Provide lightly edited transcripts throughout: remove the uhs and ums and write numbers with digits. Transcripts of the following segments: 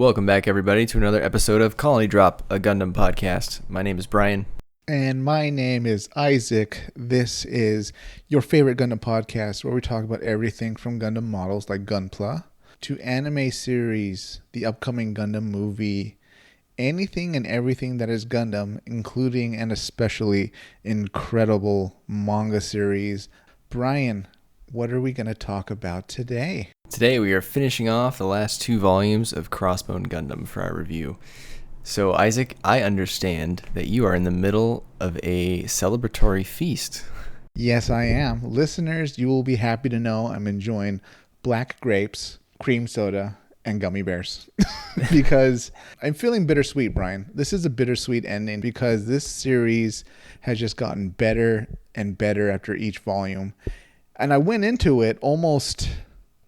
Welcome back, everybody, to another episode of Colony Drop, a Gundam podcast. My name is Brian. And my name is Isaac. This is your favorite Gundam podcast where we talk about everything from Gundam models like Gunpla to anime series, the upcoming Gundam movie, anything and everything that is Gundam, including and especially incredible manga series. Brian, what are we going to talk about today? Today we are finishing off the last 2 volumes of Crossbone Gundam for our review. So, Isaac, I understand that you are in the middle of a celebratory feast. Yes, I am. Listeners, you will be happy to know I'm enjoying black grapes, cream soda, and gummy bears. Because I'm feeling bittersweet, Brian. This is a bittersweet ending because this series has just gotten better and better after each volume. And I went into it almost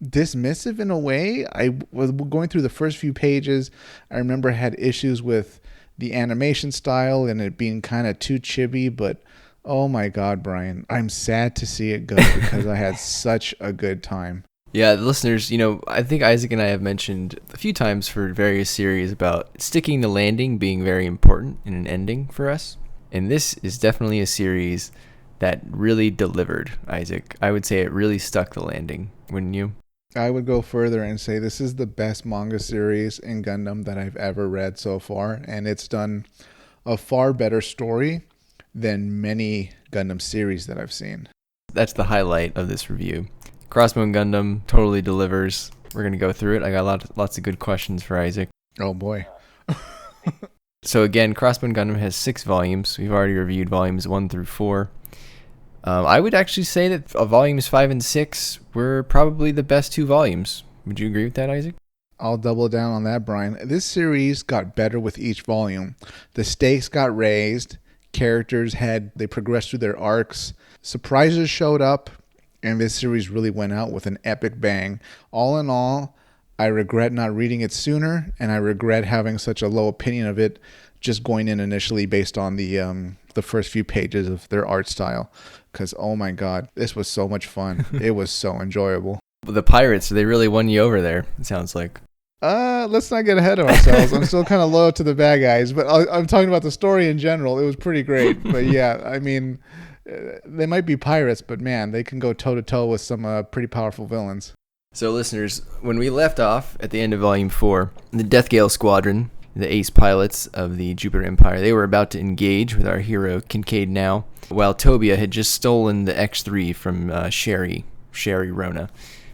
dismissive in a way. I was going through the first few pages. I remember I had issues with the animation style and it being kind of too chibi, but oh my God, Brian, I'm sad to see it go because I had such a good time. Yeah, listeners, I think Isaac and I have mentioned a few times for various series about sticking the landing being very important in an ending for us. And this is definitely a series that really delivered, Isaac. I would say it really stuck the landing, wouldn't you? I would go further and say this is the best manga series in Gundam that I've ever read so far, and it's done a far better story than many Gundam series that I've seen. That's the highlight of this review. Crossbone Gundam totally delivers. We're going to go through it. I got lots of good questions for Isaac. Oh boy. So again, Crossbone Gundam has 6 volumes. We've already reviewed volumes 1 through 4. I would actually say that volumes 5 and 6 were probably the best 2 volumes. Would you agree with that, Isaac? I'll double down on that, Brian. This series got better with each volume. The stakes got raised. Characters they progressed through their arcs. Surprises showed up. And this series really went out with an epic bang. All in all, I regret not reading it sooner. And I regret having such a low opinion of it just going in initially based on the first few pages of their art style. Because, oh my God, this was so much fun. It was so enjoyable. The pirates, they really won you over there, it sounds like. Let's not get ahead of ourselves. I'm still kind of loyal to the bad guys. But I'm talking about the story in general. It was pretty great. But yeah, I mean, they might be pirates, but man, they can go toe-to-toe with some pretty powerful villains. So listeners, when we left off at the end of Volume 4, the Death Gale Squadron, the ace pilots of the Jupiter Empire, they were about to engage with our hero Kincade now, while Tobia had just stolen the X-3 from Sherry Ronah.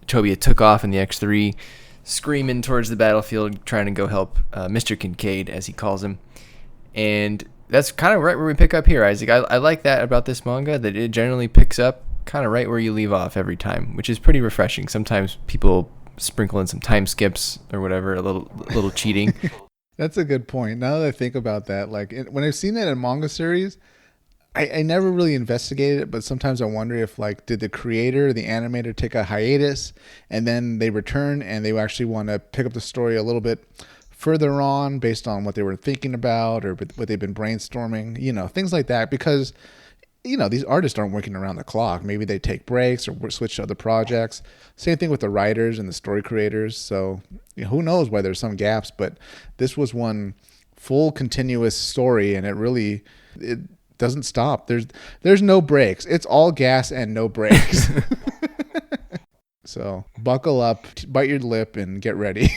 Tobia took off in the X-3, screaming towards the battlefield, trying to go help Mr. Kincade, as he calls him. And that's kind of right where we pick up here, Isaac. I like that about this manga, that it generally picks up kind of right where you leave off every time, which is pretty refreshing. Sometimes people sprinkle in some time skips or whatever, a little cheating. That's a good point. Now that I think about that, when I've seen that in manga series, I never really investigated it, but sometimes I wonder if did the creator, the animator take a hiatus and then they return and they actually want to pick up the story a little bit further on based on what they were thinking about or what they've been brainstorming, things like that. Because, these artists aren't working around the clock. Maybe they take breaks or switch to other projects. Same thing with the writers and the story creators. So who knows why there's some gaps, but this was one full continuous story and it doesn't stop. There's no breaks. It's all gas and no brakes. So buckle up, bite your lip, and get ready.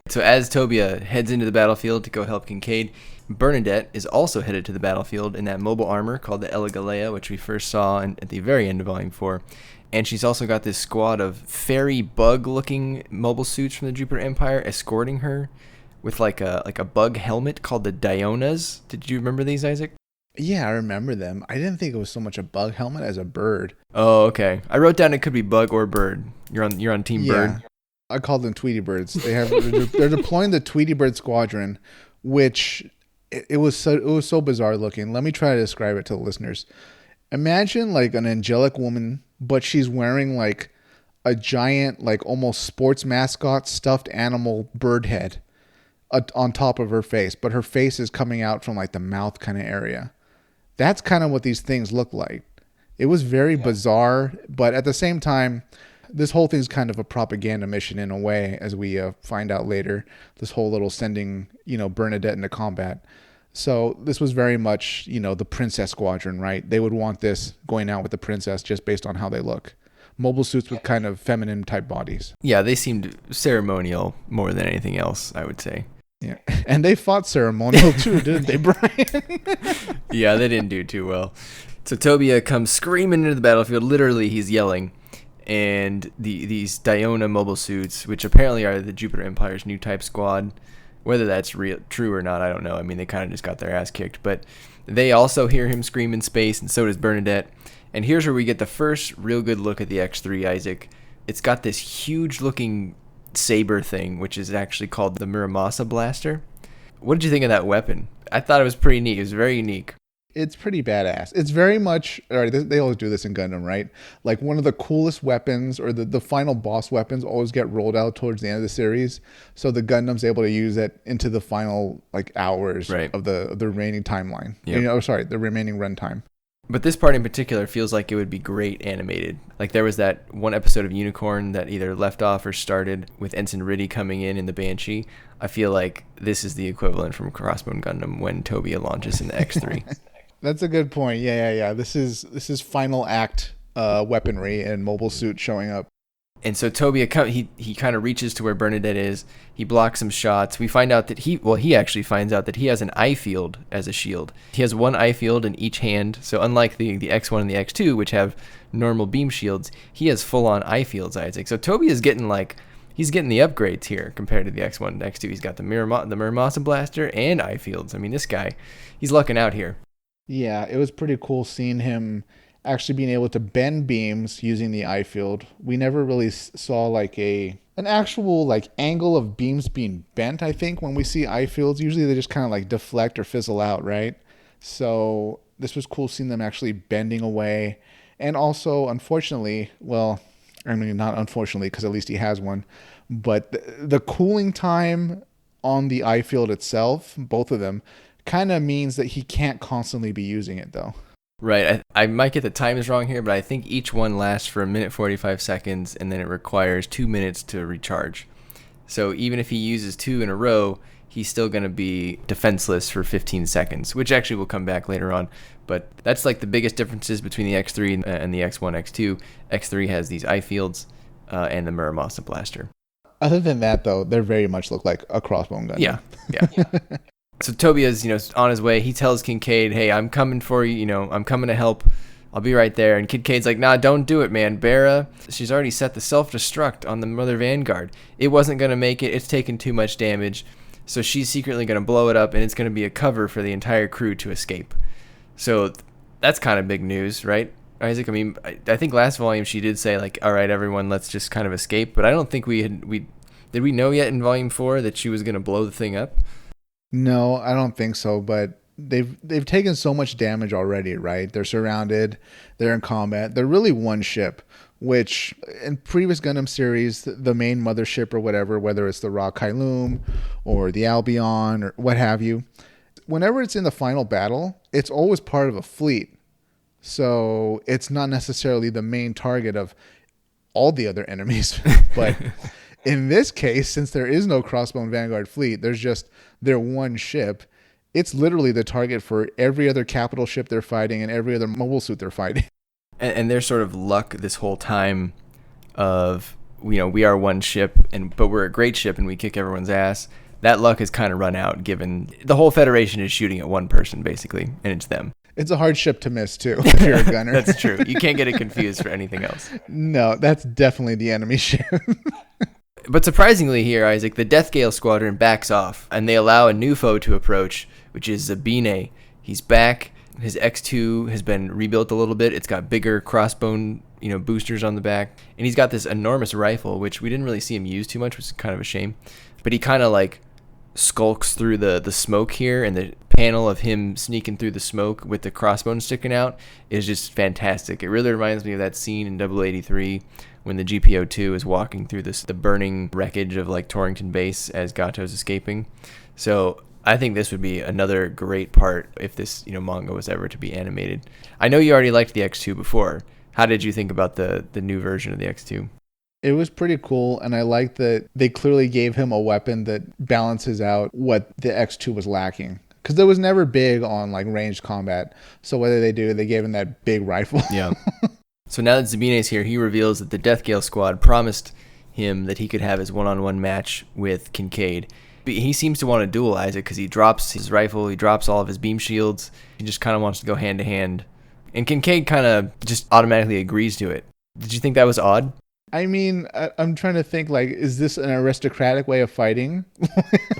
So as Tobia heads into the battlefield to go help Kincade, Bernadette is also headed to the battlefield in that mobile armor called the Elegalea, which we first saw at the very end of Volume 4. And she's also got this squad of fairy bug-looking mobile suits from the Jupiter Empire escorting her with like a bug helmet called the Dionas. Did you remember these, Isaac? Yeah, I remember them. I didn't think it was so much a bug helmet as a bird. Oh, okay. I wrote down it could be bug or bird. You're on Team Bird. I called them Tweety Birds. They're deploying the Tweety Bird Squadron, which it was so bizarre looking. Let me try to describe it to the listeners. Imagine an angelic woman, but she's wearing a giant almost sports mascot stuffed animal bird head on top of her face, but her face is coming out from the mouth kind of area. That's kind of what these things look like. It was very bizarre, but at the same time, this whole thing's kind of a propaganda mission in a way, as we find out later. This whole little sending, Bernadette into combat. So this was very much, the princess squadron, right? They would want this going out with the princess just based on how they look. Mobile suits with kind of feminine type bodies. Yeah, they seemed ceremonial more than anything else, I would say. Yeah, and they fought ceremonial too, didn't they, Brian? Yeah, they didn't do too well. So Tobia comes screaming into the battlefield. Literally, he's yelling. And these Diona mobile suits, which apparently are the Jupiter Empire's new type squad, whether that's true or not, I don't know. I mean, they kind of just got their ass kicked. But they also hear him scream in space, and so does Bernadette. And here's where we get the first real good look at the X3, Isaac. It's got this huge-looking saber thing, which is actually called the Muramasa Blaster. What did you think of that weapon? I thought it was pretty neat. It was very unique. It's pretty badass. It's very much, all right, they always do this in Gundam, right? Like one of the coolest weapons, or the final boss weapons, always get rolled out towards the end of the series. So the Gundam's able to use it into the final hours of the remaining timeline. Yep. The remaining runtime. But this part in particular feels like it would be great animated. Like there was that one episode of Unicorn that either left off or started with Ensign Riddy coming in the Banshee. I feel like this is the equivalent from Crossbone Gundam when Tobia launches in the X3. That's a good point. Yeah. This is final act weaponry and mobile suit showing up. And so Tobia, he kind of reaches to where Bernadette is. He blocks some shots. We find out that he actually finds out that he has an eye field as a shield. He has one eye field in each hand. So unlike the X1 and the X2, which have normal beam shields, he has full-on eye fields, Isaac. So Tobia is getting he's getting the upgrades here compared to the X1 and X2. He's got the Muramasa Blaster and eye fields. I mean, this guy, he's lucking out here. Yeah, it was pretty cool seeing him actually being able to bend beams using the eye field. We never really saw an actual angle of beams being bent. I think when we see eye fields, usually they just kind of deflect or fizzle out, right? So this was cool seeing them actually bending away. And also, unfortunately, well, I mean, not unfortunately, because at least he has one, but the cooling time on the eye field itself, both of them, kind of means that he can't constantly be using it though. Right. I might get the times wrong here, but I think each one lasts for 1:45 seconds, and then it requires 2 minutes to recharge. So even if he uses 2 in a row, he's still going to be defenseless for 15 seconds, which actually will come back later on. But that's the biggest differences between the X3 and the X1, X2. X3 has these eye fields and the Muramasa Blaster. Other than that, though, they very much look like a Crossbone Gundam. Yeah. So Tobia's, on his way. He tells Kincade, hey, I'm coming for you, I'm coming to help. I'll be right there. And Kincade's like, nah, don't do it, man. Bera, she's already set the self-destruct on the Mother Vanguard. It wasn't going to make it. It's taken too much damage. So she's secretly going to blow it up, and it's going to be a cover for the entire crew to escape. So that's kind of big news, right, Isaac? I mean, I think last volume she did say, all right, everyone, let's just kind of escape. But I don't think did we know yet in volume 4 that she was going to blow the thing up? No, I don't think so, but they've taken so much damage already, right? They're surrounded, they're in combat. They're really one ship, which in previous Gundam series, the main mothership or whatever, whether it's the Ra Kailum or the Albion or what have you, whenever it's in the final battle, it's always part of a fleet. So it's not necessarily the main target of all the other enemies, but in this case, since there is no Crossbone Vanguard fleet, there's just their one ship. It's literally the target for every other capital ship they're fighting and every other mobile suit they're fighting. And their sort of luck this whole time of, we are one ship, but we're a great ship and we kick everyone's ass. That luck has kind of run out, given the whole Federation is shooting at one person, basically, and it's them. It's a hard ship to miss, too, if you're a gunner. That's true. You can't get it confused for anything else. No, that's definitely the enemy ship. But surprisingly here, Isaac, the Deathgale Squadron backs off, and they allow a new foe to approach, which is Zabine. He's back. His X2 has been rebuilt a little bit. It's got bigger crossbone, boosters on the back. And he's got this enormous rifle, which we didn't really see him use too much, which is kind of a shame. But he kind of skulks through the smoke here, and the panel of him sneaking through the smoke with the crossbone sticking out is just fantastic. It really reminds me of that scene in 083 when the GPO-2 is walking through the burning wreckage of Torrington Base as Gato's escaping. So I think this would be another great part if this manga was ever to be animated. I know you already liked the X2 before. How did you think about the new version of the X2? It was pretty cool, and I like that they clearly gave him a weapon that balances out what the X2 was lacking. Because it was never big on like ranged combat. So whether they gave him that big rifle. Yeah. So now that Zabine is here, he reveals that the Deathgale squad promised him that he could have his one-on-one match with Kincade. But he seems to want to duel Isaac because he drops his rifle, he drops all of his beam shields. He just kind of wants to go hand-to-hand. And Kincade kind of just automatically agrees to it. Did you think that was odd? I mean, I'm trying to think, like, is this an aristocratic way of fighting?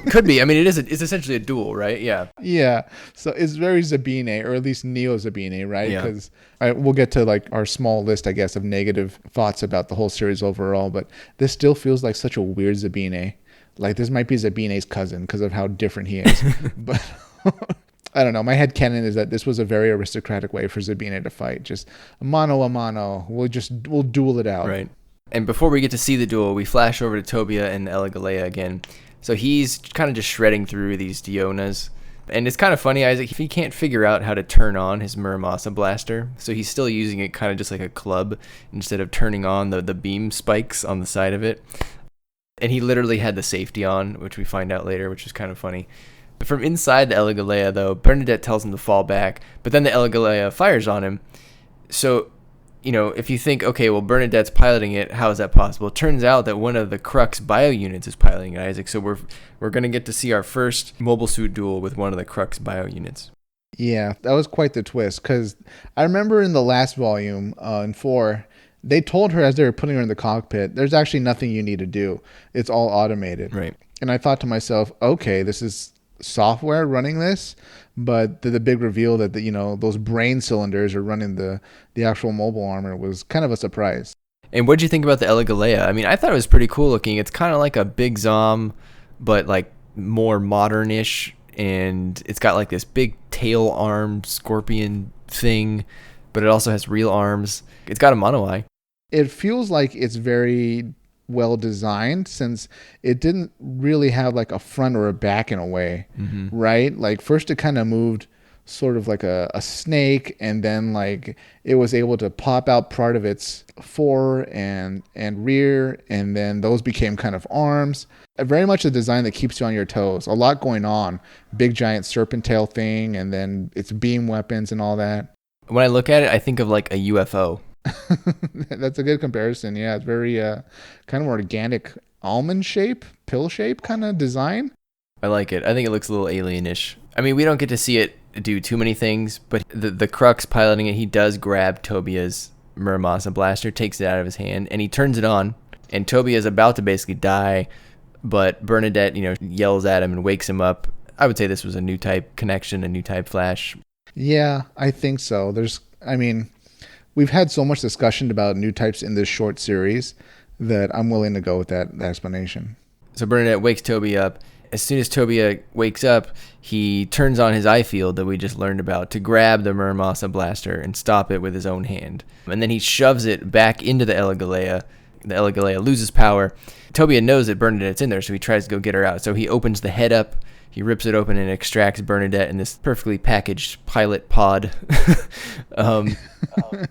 Could be. I mean, it's essentially a duel, right? Yeah. Yeah. So it's very Zabine, or at least neo-Zabine, right? Yeah. Because we'll get to, like, our small list, I guess, of negative thoughts about the whole series overall, but this still feels like such a weird Zabine. Like, this might be Zabine's cousin because of how different he is. But I don't know. My headcanon is that this was a very aristocratic way for Zabine to fight. Just mano a mano. We'll duel it out. Right. And before we get to see the duel, we flash over to Tobia and Elegalea again. So he's kind of just shredding through these Dionas. And it's kind of funny, Isaac, he can't figure out how to turn on his Muramasa blaster. So he's still using it kind of just like a club instead of turning on the beam spikes on the side of it. And he literally had the safety on, which we find out later, which is kind of funny. But from inside the Elegalea, though, Bernadette tells him to fall back. But then the Elegalea fires on him. So, you know, if you think, okay, well, Bernadette's piloting it, how is that possible? It turns out that one of the Crux bio units is piloting it, Isaac. So we're going to get to see our first mobile suit duel with one of the Crux bio units. Yeah, that was quite the twist. Because I remember in the last volume, in 4, they told her as they were putting her in the cockpit, there's actually nothing you need to do. It's all automated. Right. And I thought to myself, okay, this is software running this, but the big reveal that those brain cylinders are running the actual mobile armor was kind of a surprise. And what did you think about the Elegalea? I mean, I thought it was pretty cool looking. It's kind of like a big Zom, but like more modern-ish, and it's got like this big tail arm scorpion thing, but it also has real arms. It's got a mono eye. It feels like it's very well designed, since it didn't really have like a front or a back in a way, right? Like first it kind of moved sort of like a snake, and then like it was able to pop out part of its fore and rear, and then those became kind of arms. Very much a design that keeps you on your toes. A lot going on. Big giant serpent tail thing, and then its beam weapons and all that. When I look at it, I think of like a UFO. That's a good comparison. Yeah, it's very kind of organic almond shape, pill shape kind of design. I like it. I think it looks a little alienish. I mean, we don't get to see it do too many things, but the Crux piloting it, he does grab Tobia's Muramasa blaster, takes it out of his hand, and he turns it on, and Tobia is about to basically die, but Bernadette, yells at him and wakes him up. I would say this was a new type connection, a new type flash. Yeah, I think so. We've had so much discussion about new types in this short series that I'm willing to go with that explanation. So Bernadette wakes Tobia up. As soon as Tobia wakes up, he turns on his eye field that we just learned about to grab the Muramasa blaster and stop it with his own hand. And then he shoves it back into the Elegalea. The Elegalea loses power. Tobia knows that Bernadette's in there, so he tries to go get her out. So he opens the head up. He rips it open and extracts Bernadette in this perfectly packaged pilot pod. and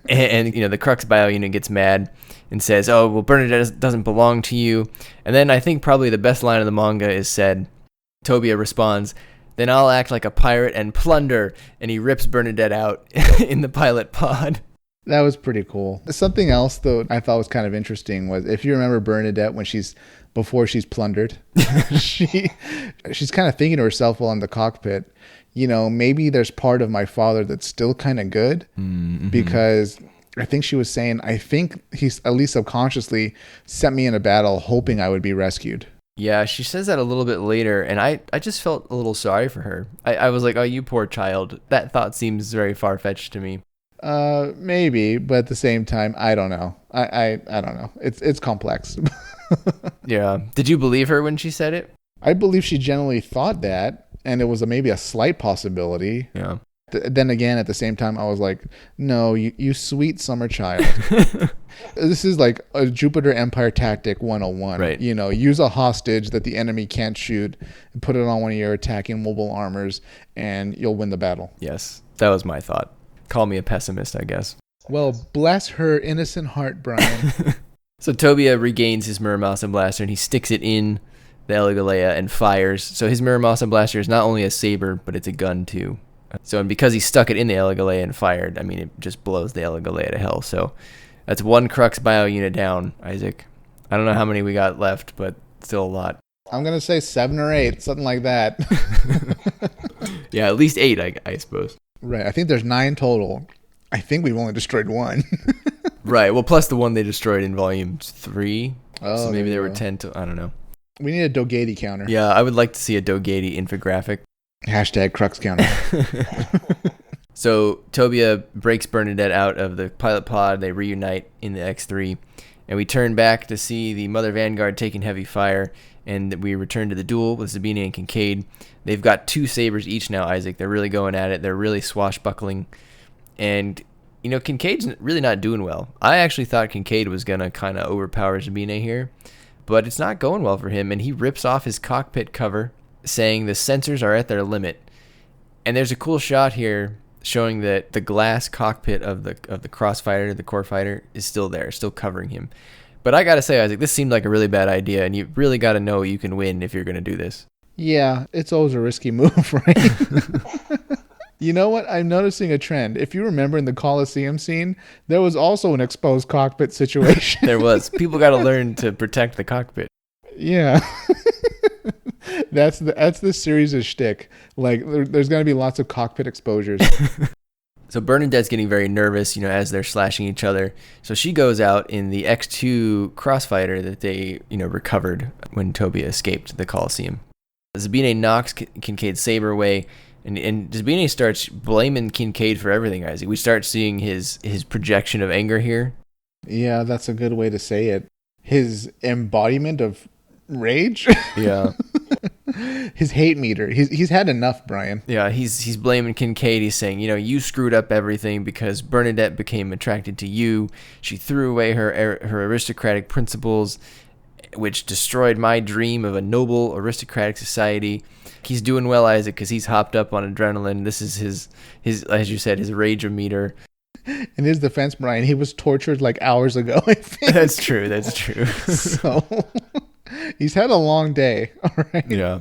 the Crux bio unit gets mad and says, oh, well, Bernadette doesn't belong to you. And then I think probably the best line of the manga is said. Tobia responds, then I'll act like a pirate and plunder. And he rips Bernadette out in the pilot pod. That was pretty cool. Something else, though, I thought was kind of interesting was, if you remember Bernadette before she's plundered, she's kind of thinking to herself while in the cockpit, maybe there's part of my father that's still kind of good, because I think she was saying, I think he's at least subconsciously sent me in a battle hoping I would be rescued. Yeah, she says that a little bit later, and I just felt a little sorry for her. I was like, oh, you poor child. That thought seems very far-fetched to me. Maybe, but at the same time, I don't know. I don't know. It's complex. Yeah. Did you believe her when she said it? I believe she generally thought that, and it was maybe a slight possibility. Yeah. Then again, at the same time, I was like, no, you sweet summer child. This is like a Jupiter Empire tactic 101. Right. Use a hostage that the enemy can't shoot and put it on one of your attacking mobile armors, and you'll win the battle. Yes, that was my thought. Call me a pessimist, I guess. Well, bless her innocent heart, Brian. So Tobia regains his Muramasa blaster and he sticks it in the Eligalea and fires. So his Muramasa blaster is not only a saber, but it's a gun too. So and because he stuck it in the Eligalea and fired, I mean, it just blows the Eligalea to hell. So that's one Crux bio unit down, Isaac. I don't know how many we got left, but still a lot. I'm going to say 7 or 8, something like that. Yeah, at least 8, I suppose. Right. I think there's 9 total. I think we've only destroyed 1. Right. Well, plus the one they destroyed in volume 3. Oh, so maybe there were 10 to, I don't know. We need a Dogatie counter. Yeah, I would like to see a Dogatie infographic. Hashtag Crux counter. So Tobia breaks Bernadette out of the pilot pod. They reunite in the X3. And we turn back to see the Mother Vanguard taking heavy fire. And we return to the duel with Zabine and Kincade. They've got 2 sabers each now, Isaac. They're really going at it. They're really swashbuckling. And, you know, Kincade's really not doing well. I actually thought Kincade was going to kind of overpower Zabine here. But it's not going well for him. And he rips off his cockpit cover, saying the sensors are at their limit. And there's a cool shot here showing that the glass cockpit of the crossfighter, the core fighter, is still there, still covering him. But I gotta say, Isaac, this seemed like a really bad idea, and you really gotta know you can win if you're gonna do this. Yeah, it's always a risky move, right? You know what? I'm noticing a trend. If you remember in the Coliseum scene, there was also an exposed cockpit situation. There was. People gotta learn to protect the cockpit. Yeah. That's the series' shtick. Like, there's gonna be lots of cockpit exposures. So Bernadette's getting very nervous, you know, as they're slashing each other. So she goes out in the X2 crossfighter that they, you know, recovered when Tobia escaped the Coliseum. Zabine knocks Kincade's saber away, and Zabine starts blaming Kincade for everything, Isaac. We start seeing his projection of anger here. Yeah, that's a good way to say it. His embodiment of rage. Yeah. His hate meter. He's had enough, Brian. Yeah, he's blaming Kincade. He's saying, you know, you screwed up everything because Bernadette became attracted to you. She threw away her aristocratic principles, which destroyed my dream of a noble aristocratic society. He's doing well, Isaac, because he's hopped up on adrenaline. This is his as you said, his rage meter. In his defense, Brian, he was tortured like hours ago, I think. That's true. So he's had a long day. All right. Yeah.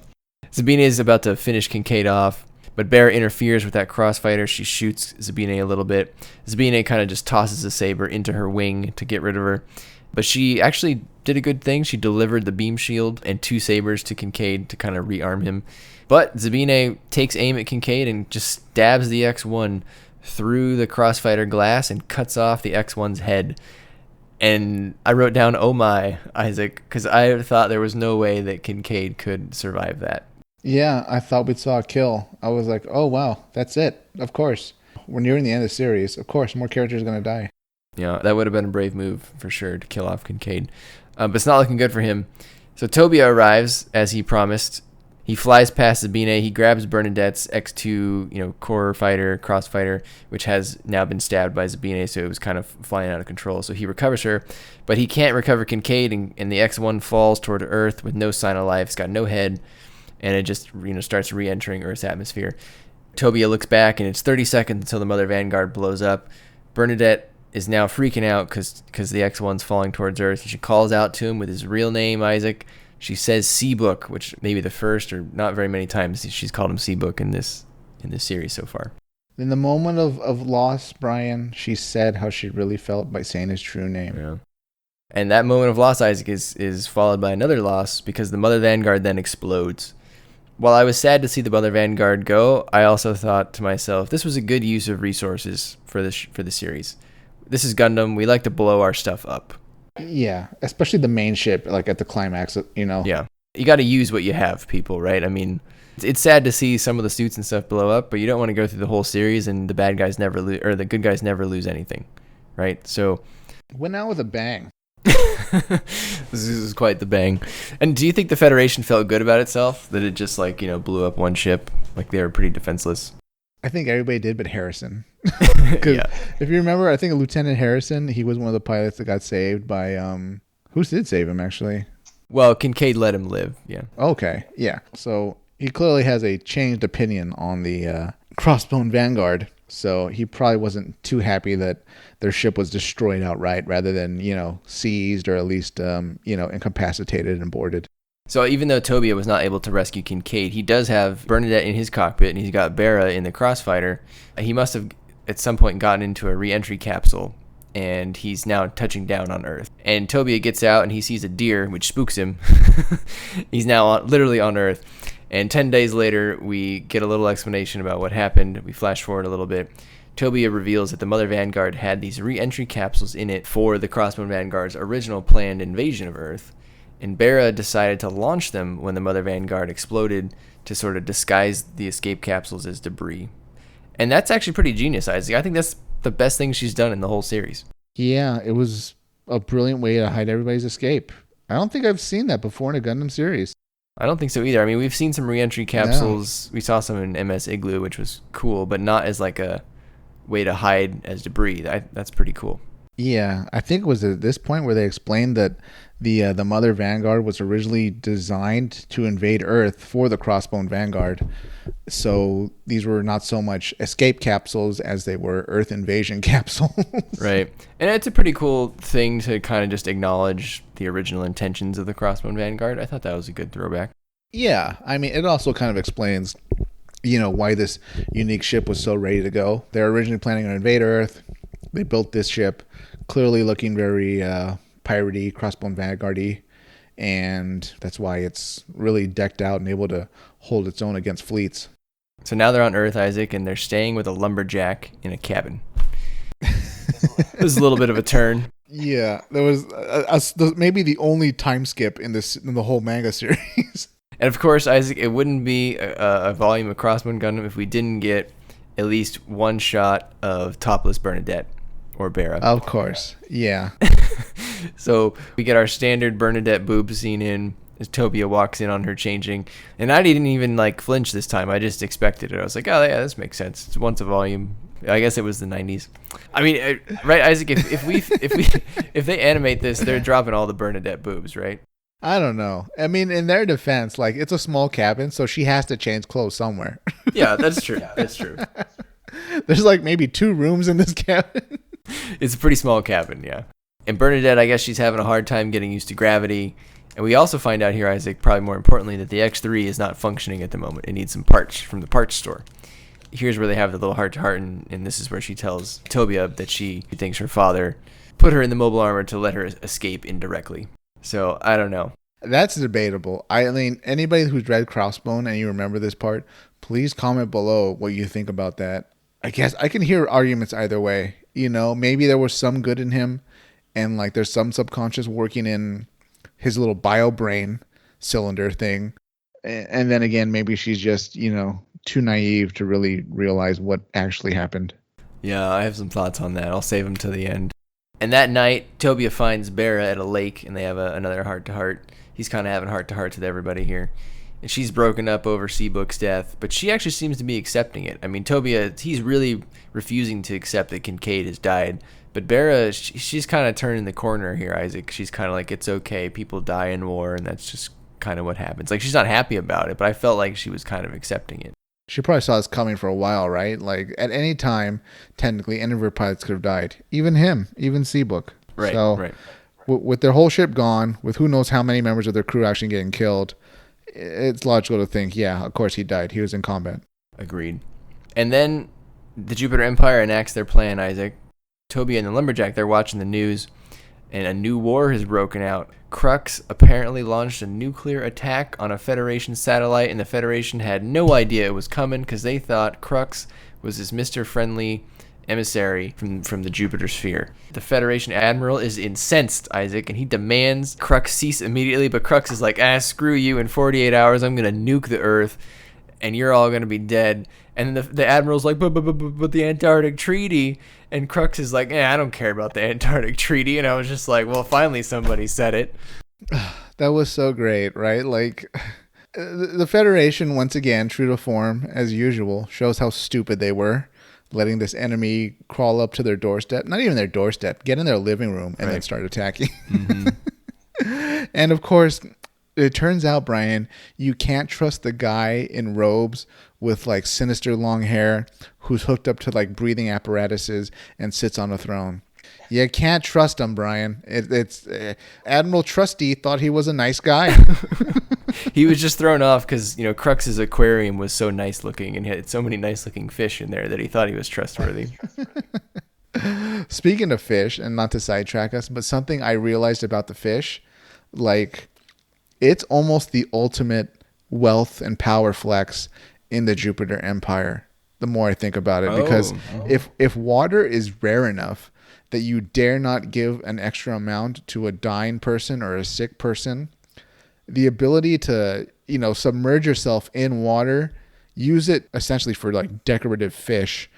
Zabine is about to finish Kincade off, but Bear interferes with that crossfighter. She shoots Zabine a little bit. Zabine kind of just tosses the saber into her wing to get rid of her. But she actually did a good thing. She delivered the beam shield and 2 sabers to Kincade to kind of rearm him. But Zabine takes aim at Kincade and just stabs the X1 through the crossfighter glass and cuts off the X1's head. And I wrote down, oh my, Isaac, because I thought there was no way that Kincade could survive that. Yeah, I thought we saw a kill. I was like, oh wow, that's it. Of course. We're nearing the end of the series. Of course, more characters are going to die. Yeah, that would have been a brave move for sure to kill off Kincade. But it's not looking good for him. So Tobia arrives, as he promised. He flies past Zabine. He grabs Bernadette's X2, core fighter, crossfighter, which has now been stabbed by Zabine, so it was kind of flying out of control. So he recovers her, but he can't recover Kincade, and the X1 falls toward Earth with no sign of life. It's got no head, and it just starts re-entering Earth's atmosphere. Tobia looks back, and it's 30 seconds until the Mother Vanguard blows up. Bernadette is now freaking out because the X1's falling towards Earth. She calls out to him with his real name, Isaac. She says Seabook, which may be the first or not very many times she's called him Seabook in this series so far. In the moment of loss, Brian, she said how she really felt by saying his true name. Yeah. And that moment of loss, Isaac, is followed by another loss because the Mother Vanguard then explodes. While I was sad to see the Mother Vanguard go, I also thought to myself, this was a good use of resources for the series. This is Gundam. We like to blow our stuff up. Yeah, especially the main ship, like at the climax, Yeah, you got to use what you have, people, right? I mean, it's sad to see some of the suits and stuff blow up, but you don't want to go through the whole series and the bad guys never lose, or the good guys never lose anything, right? So, went out with a bang. This is quite the bang. And do you think the Federation felt good about itself that it just blew up one ship, like they were pretty defenseless? I think everybody did, but Harrison. Yeah. If you remember, I think Lieutenant Harrison, he was one of the pilots that got saved by who did save him actually? Well, Kincade let him live. Yeah. Okay. Yeah. So he clearly has a changed opinion on the Crossbone Vanguard. So he probably wasn't too happy that their ship was destroyed outright rather than, seized or at least, incapacitated and boarded. So even though Tobia was not able to rescue Kincade, he does have Bernadette in his cockpit, and he's got Bera in the Crossfighter. He must have at some point gotten into a re-entry capsule, and he's now touching down on Earth. And Tobia gets out, and he sees a deer, which spooks him. He's now literally on Earth. And 10 days later, we get a little explanation about what happened. We flash forward a little bit. Tobia reveals that the Mother Vanguard had these re-entry capsules in it for the Crossbone Vanguard's original planned invasion of Earth. And Bera decided to launch them when the Mother Vanguard exploded to sort of disguise the escape capsules as debris. And that's actually pretty genius, Isaac. I think that's the best thing she's done in the whole series. Yeah, it was a brilliant way to hide everybody's escape. I don't think I've seen that before in a Gundam series. I don't think so either. I mean, we've seen some re-entry capsules. No. We saw some in MS Igloo, which was cool, but not as like a way to hide as debris. That's pretty cool. Yeah, I think it was at this point where they explained that the Mother Vanguard was originally designed to invade Earth for the Crossbone Vanguard. So these were not so much escape capsules as they were Earth invasion capsules. Right. And it's a pretty cool thing to kind of just acknowledge the original intentions of the Crossbone Vanguard. I thought that was a good throwback. Yeah, I mean, it also kind of explains, why this unique ship was so ready to go. They're originally planning to invade Earth. They built this ship, clearly looking very piratey, Crossbone Vanguard-y, and that's why it's really decked out and able to hold its own against fleets. So now they're on Earth, Isaac, and they're staying with a lumberjack in a cabin. This is a little bit of a turn. Yeah, there was maybe the only time skip in the whole manga series. And of course, Isaac, it wouldn't be a volume of Crossbone Gundam if we didn't get at least one shot of topless Bernadette. Or Bera. Of course, yeah. So we get our standard Bernadette boob scene in as Tobia walks in on her changing. And I didn't even flinch this time. I just expected it. I was like, oh yeah, this makes sense. It's once a volume. I guess it was the 90s. I mean, right, Isaac, if they animate this, they're dropping all the Bernadette boobs, right? I don't know. I mean, in their defense, it's a small cabin, so she has to change clothes somewhere. Yeah, that's true. That's true. There's maybe 2 rooms in this cabin. It's a pretty small cabin, yeah. And Bernadette, I guess she's having a hard time getting used to gravity. And we also find out here, Isaac, probably more importantly, that the X3 is not functioning at the moment. It needs some parts from the parts store. Here's where they have the little heart-to-heart, and this is where she tells Tobia that she thinks her father put her in the mobile armor to let her escape indirectly. So, I don't know. That's debatable. I mean, anybody who's read Crossbone and you remember this part, please comment below what you think about that. I guess I can hear arguments either way. Maybe there was some good in him and there's some subconscious working in his little bio brain cylinder thing. And then again, maybe she's just, too naive to really realize what actually happened. Yeah, I have some thoughts on that. I'll save them to the end. And that night, Tobia finds Bera at a lake and they have another heart-to-heart. He's kind of having heart-to-hearts with everybody here. And she's broken up over Seabook's death, but she actually seems to be accepting it. I mean, Tobia, he's really refusing to accept that Kincade has died. But Bera, she's kind of turning the corner here, Isaac. She's kind of it's okay, people die in war, and that's just kind of what happens. She's not happy about it, but I felt like she was kind of accepting it. She probably saw this coming for a while, right? At any time, technically, any of her pilots could have died. Even him, even Seabook. Right, so, right. With their whole ship gone, with who knows how many members of their crew actually getting killed, it's logical to think, yeah, of course he died. He was in combat. Agreed. And then the Jupiter Empire enacts their plan, Isaac. Tobia and the Lumberjack, they're watching the news, and a new war has broken out. Crux apparently launched a nuclear attack on a Federation satellite, and the Federation had no idea it was coming because they thought Crux was this Mr. Friendly emissary from the Jupiter sphere. The Federation admiral is incensed, Isaac, and he demands Crux cease immediately, but Crux is like, screw you, in 48 hours I'm going to nuke the Earth, and you're all going to be dead. And then the admiral's like, but the Antarctic Treaty, and Crux is like, I don't care about the Antarctic Treaty, and I was just like, well, finally somebody said it. That was so great, right? The Federation, once again, true to form, as usual, shows how stupid they were. Letting this enemy crawl up to their doorstep, not even their doorstep, get in their living room and then start attacking. Mm-hmm. And of course, It turns out, Brian, you can't trust the guy in robes with like sinister long hair who's hooked up to like breathing apparatuses and sits on a throne. You can't trust him, Brian. It's Admiral Trusty thought he was a nice guy. He was just thrown off because, Crux's aquarium was so nice looking and he had so many nice looking fish in there that he thought he was trustworthy. Speaking of fish, and not to sidetrack us, but something I realized about the fish, like it's almost the ultimate wealth and power flex in the Jupiter Empire. The more I think about it, because if water is rare enough that you dare not give an extra amount to a dying person or a sick person, the ability to, submerge yourself in water, use it essentially for like decorative fish,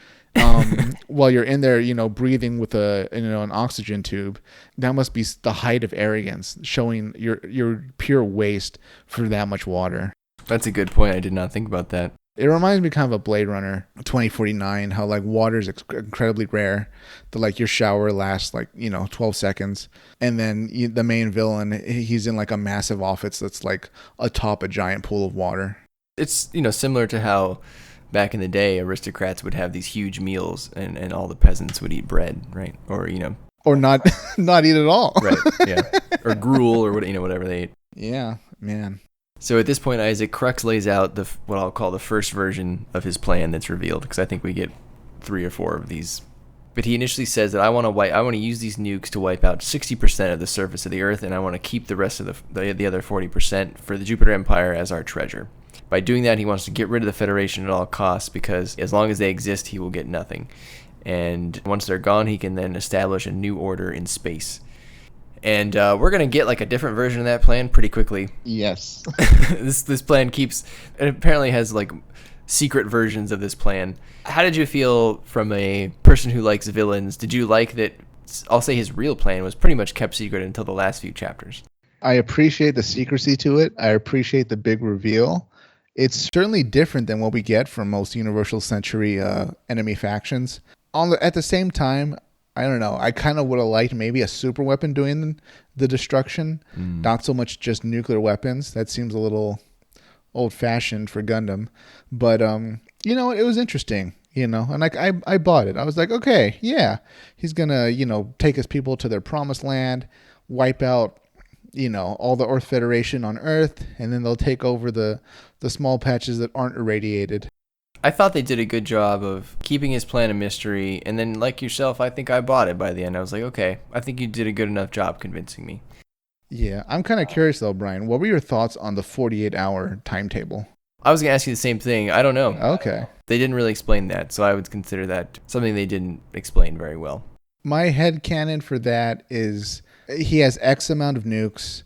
while you're in there, breathing with an oxygen tube, that must be the height of arrogance, showing your pure waste for that much water. That's a good point. I did not think about that. It reminds me kind of a Blade Runner 2049, how like water is incredibly rare. That like your shower lasts like 12 seconds, and then the main villain, he's in like a massive office that's like atop a giant pool of water. It's similar to how back in the day aristocrats would have these huge meals and all the peasants would eat bread, right? Or or not eat at all, right? Yeah, or gruel or whatever they ate. Yeah, man. So at this point, Isaac, Crux lays out what I'll call the first version of his plan that's revealed, because I think we get 3 or 4 of these. But he initially says that I want to use these nukes to wipe out 60% of the surface of the Earth, and I want to keep the rest of the other 40% for the Jupiter Empire as our treasure. By doing that, he wants to get rid of the Federation at all costs, because as long as they exist, he will get nothing. And once they're gone, he can then establish a new order in space. And we're going to get like a different version of that plan pretty quickly. Yes. This plan it apparently has like secret versions of this plan. How did you feel from a person who likes villains? Did you like that, I'll say his real plan was pretty much kept secret until the last few chapters? I appreciate the secrecy to it. I appreciate the big reveal. It's certainly different than what we get from most Universal Century enemy factions. At the same time, I don't know. I kind of would have liked maybe a super weapon doing the destruction, not so much just nuclear weapons. That seems a little old-fashioned for Gundam. But, it was interesting, and I bought it. I was like, okay, yeah, he's going to, take his people to their promised land, wipe out, all the Earth Federation on Earth, and then they'll take over the small patches that aren't irradiated. I thought they did a good job of keeping his plan a mystery, and then like yourself, I think I bought it by the end. I was like, okay, I think you did a good enough job convincing me. Yeah, I'm kind of curious though, Brian. What were your thoughts on the 48-hour timetable? I was going to ask you the same thing. I don't know. Okay. They didn't really explain that, so I would consider that something they didn't explain very well. My headcanon for that is he has X amount of nukes,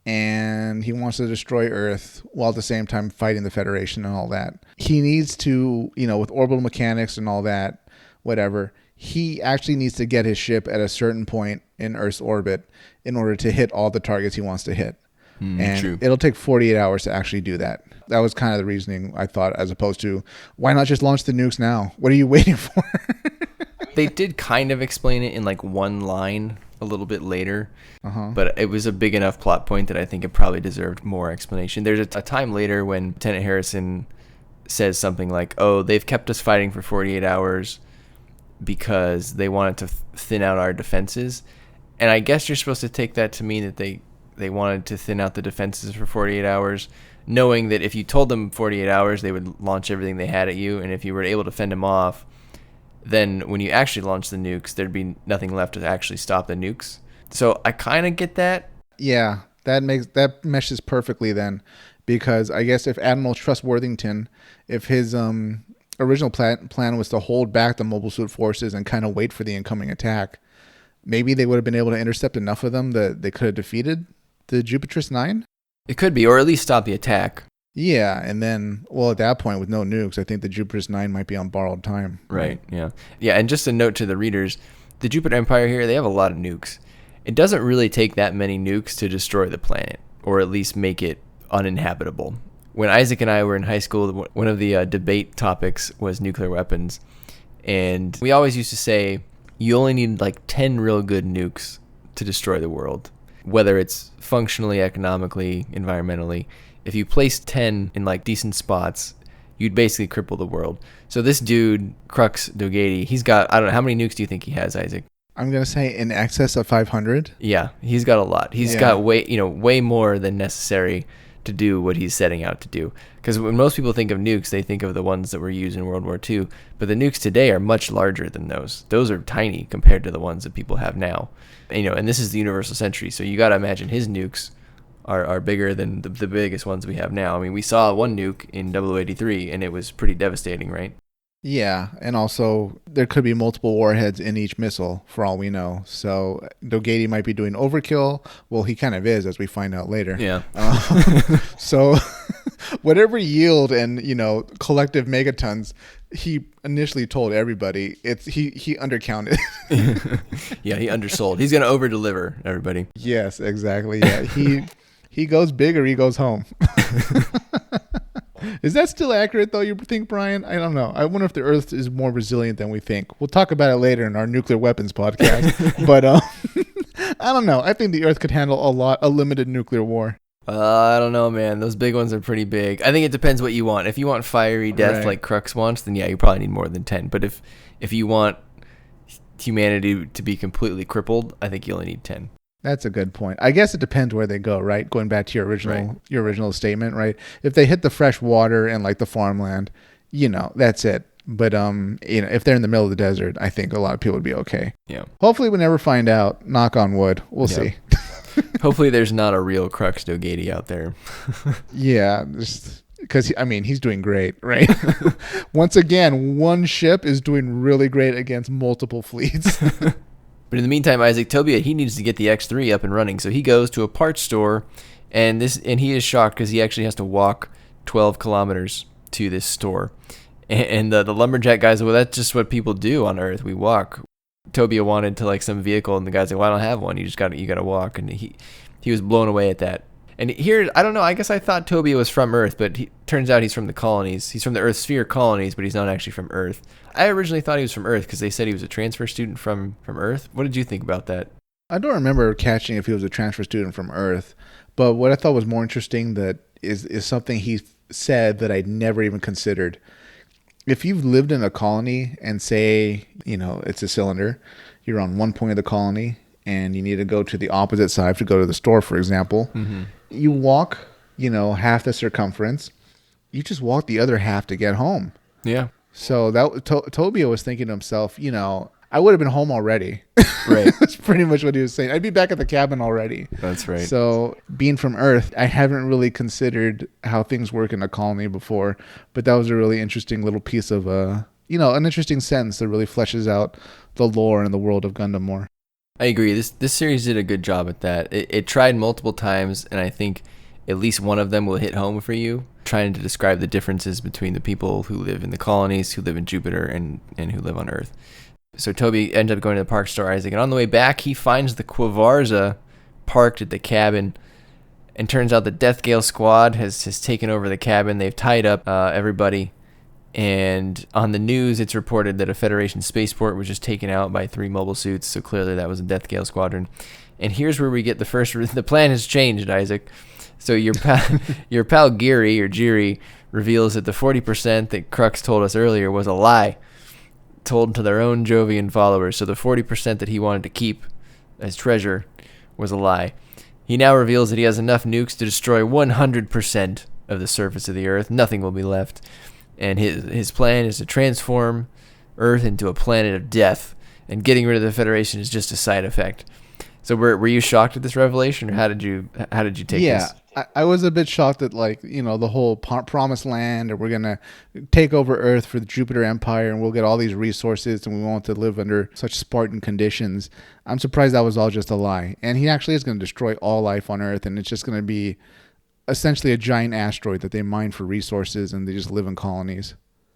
and he wants to destroy Earth while at the same time fighting the Federation and all that. He needs to, with orbital mechanics and all that, whatever, he actually needs to get his ship at a certain point in Earth's orbit in order to hit all the targets he wants to hit. And true. It'll take 48 hours to actually do that. That was kind of the reasoning, I thought, as opposed to, why not just launch the nukes now? What are you waiting for? They did kind of explain it in like one line a little bit later, but it was a big enough plot point that I think it probably deserved more explanation. There's a time later when Lieutenant Harrison says something like, oh, they've kept us fighting for 48 hours because they wanted to thin out our defenses. And I guess you're supposed to take that to mean that they wanted to thin out the defenses for 48 hours, knowing that if you told them 48 hours, they would launch everything they had at you. And if you were able to fend them off, then when you actually launch the nukes, there'd be nothing left to actually stop the nukes. So I kind of get that. Yeah, that meshes perfectly then, because I guess if Admiral Trustworthington, if his original plan was to hold back the Mobile Suit forces and kind of wait for the incoming attack, maybe they would have been able to intercept enough of them that they could have defeated the Jupiter's 9? It could be, or at least stop the attack. Yeah, and then, at that point, with no nukes, I think the Jupiter's 9 might be on borrowed time. Right, yeah. Yeah, and just a note to the readers, the Jupiter Empire here, they have a lot of nukes. It doesn't really take that many nukes to destroy the planet, or at least make it uninhabitable. When Isaac and I were in high school, one of the debate topics was nuclear weapons, and we always used to say, you only need like 10 real good nukes to destroy the world. whether it's functionally, economically, environmentally. If you place 10 in like decent spots, you'd basically cripple the world. So this dude, Crux Dogatie, he's got, I don't know, how many nukes do you think he has, Isaac? I'm going to say in excess of 500. Yeah, he's got a lot. He's got way more than necessary to do what he's setting out to do. Because when most people think of nukes, they think of the ones that were used in World War II. But the nukes today are much larger than those. Those are tiny compared to the ones that people have now. And this is the universal century, so you got to imagine his nukes are bigger than the biggest ones we have now. I mean, we saw one nuke in 0083, and it was pretty devastating, right? Yeah, and also there could be multiple warheads in each missile for all we know. So Dogatie might be doing overkill. Well, he kind of is, as we find out later. Yeah. So whatever yield and collective megatons he initially told everybody, he undercounted. Yeah, he undersold. He's gonna over-deliver, everybody. Yes, exactly. Yeah, he goes big or he goes home. Is that still accurate, though, you think, Brian? I don't know. I wonder if the Earth is more resilient than we think. We'll talk about it later in our nuclear weapons podcast. But I don't know. I think the Earth could handle a limited nuclear war. I don't know, man. Those big ones are pretty big. I think it depends what you want. If you want fiery death like Crux wants, then yeah, you probably need more than 10. But if you want humanity to be completely crippled, I think you only need 10. That's a good point. I guess it depends where they go, right? Going back to your original statement, right? If they hit the fresh water and like the farmland, that's it. But if they're in the middle of the desert, I think a lot of people would be okay. Yeah. Hopefully we never find out. Knock on wood. We'll see. Hopefully there's not a real Crux Dogatie out there. Yeah, because he's doing great, right? Once again, one ship is doing really great against multiple fleets. But in the meantime, Isaac, Tobia, he needs to get the X3 up and running. So he goes to a parts store, and he is shocked because he actually has to walk 12 kilometers to this store. And the lumberjack guys, well, that's just what people do on Earth. We walk. Tobia wanted to like some vehicle, and the guy's like, well, I don't have one. You got to walk. And he was blown away at that. And here, I don't know, I guess I thought Tobia was from Earth, but turns out he's from the colonies. He's from the Earth Sphere colonies, but he's not actually from Earth. I originally thought he was from Earth because they said he was a transfer student from Earth. What did you think about that? I don't remember catching if he was a transfer student from Earth, but what I thought was more interesting that is something he said that I'd never even considered. If you've lived in a colony and say, it's a cylinder, you're on one point of the colony and you need to go to the opposite side to go to the store, for example. Mm-hmm. You walk, half the circumference. You just walk the other half to get home. Yeah. So that Tobia was thinking to himself, I would have been home already. Right. That's pretty much what he was saying. I'd be back at the cabin already. That's right. So being from Earth, I haven't really considered how things work in a colony before, but that was a really interesting little piece of, an interesting sentence that really fleshes out the lore and the world of Gundam more. I agree. This series did a good job at that. It tried multiple times, and I think at least one of them will hit home for you, trying to describe the differences between the people who live in the colonies, who live in Jupiter, and who live on Earth. So Toby ends up going to the park store, Isaac, and on the way back, he finds the Quavarza parked at the cabin, and turns out the Death Gale squad has taken over the cabin. They've tied up everybody, and on the news, it's reported that a Federation spaceport was just taken out by 3 mobile suits, so clearly that was a Death Gale squadron. And here's where we get the plan has changed, Isaac. So your pal Giri reveals that the 40% that Crux told us earlier was a lie, told to their own Jovian followers. So the 40% that he wanted to keep as treasure was a lie. He now reveals that he has enough nukes to destroy 100% of the surface of the Earth. Nothing will be left. And his plan is to transform Earth into a planet of death, and getting rid of the Federation is just a side effect. So were you shocked at this revelation, or how did you take this? Yeah, I was a bit shocked at the whole promised land, or we're gonna take over Earth for the Jupiter Empire, and we'll get all these resources, and we won't have to live under such Spartan conditions. I'm surprised that was all just a lie, and he actually is going to destroy all life on Earth, and it's just going to be essentially a giant asteroid that they mine for resources, and they just live in colonies.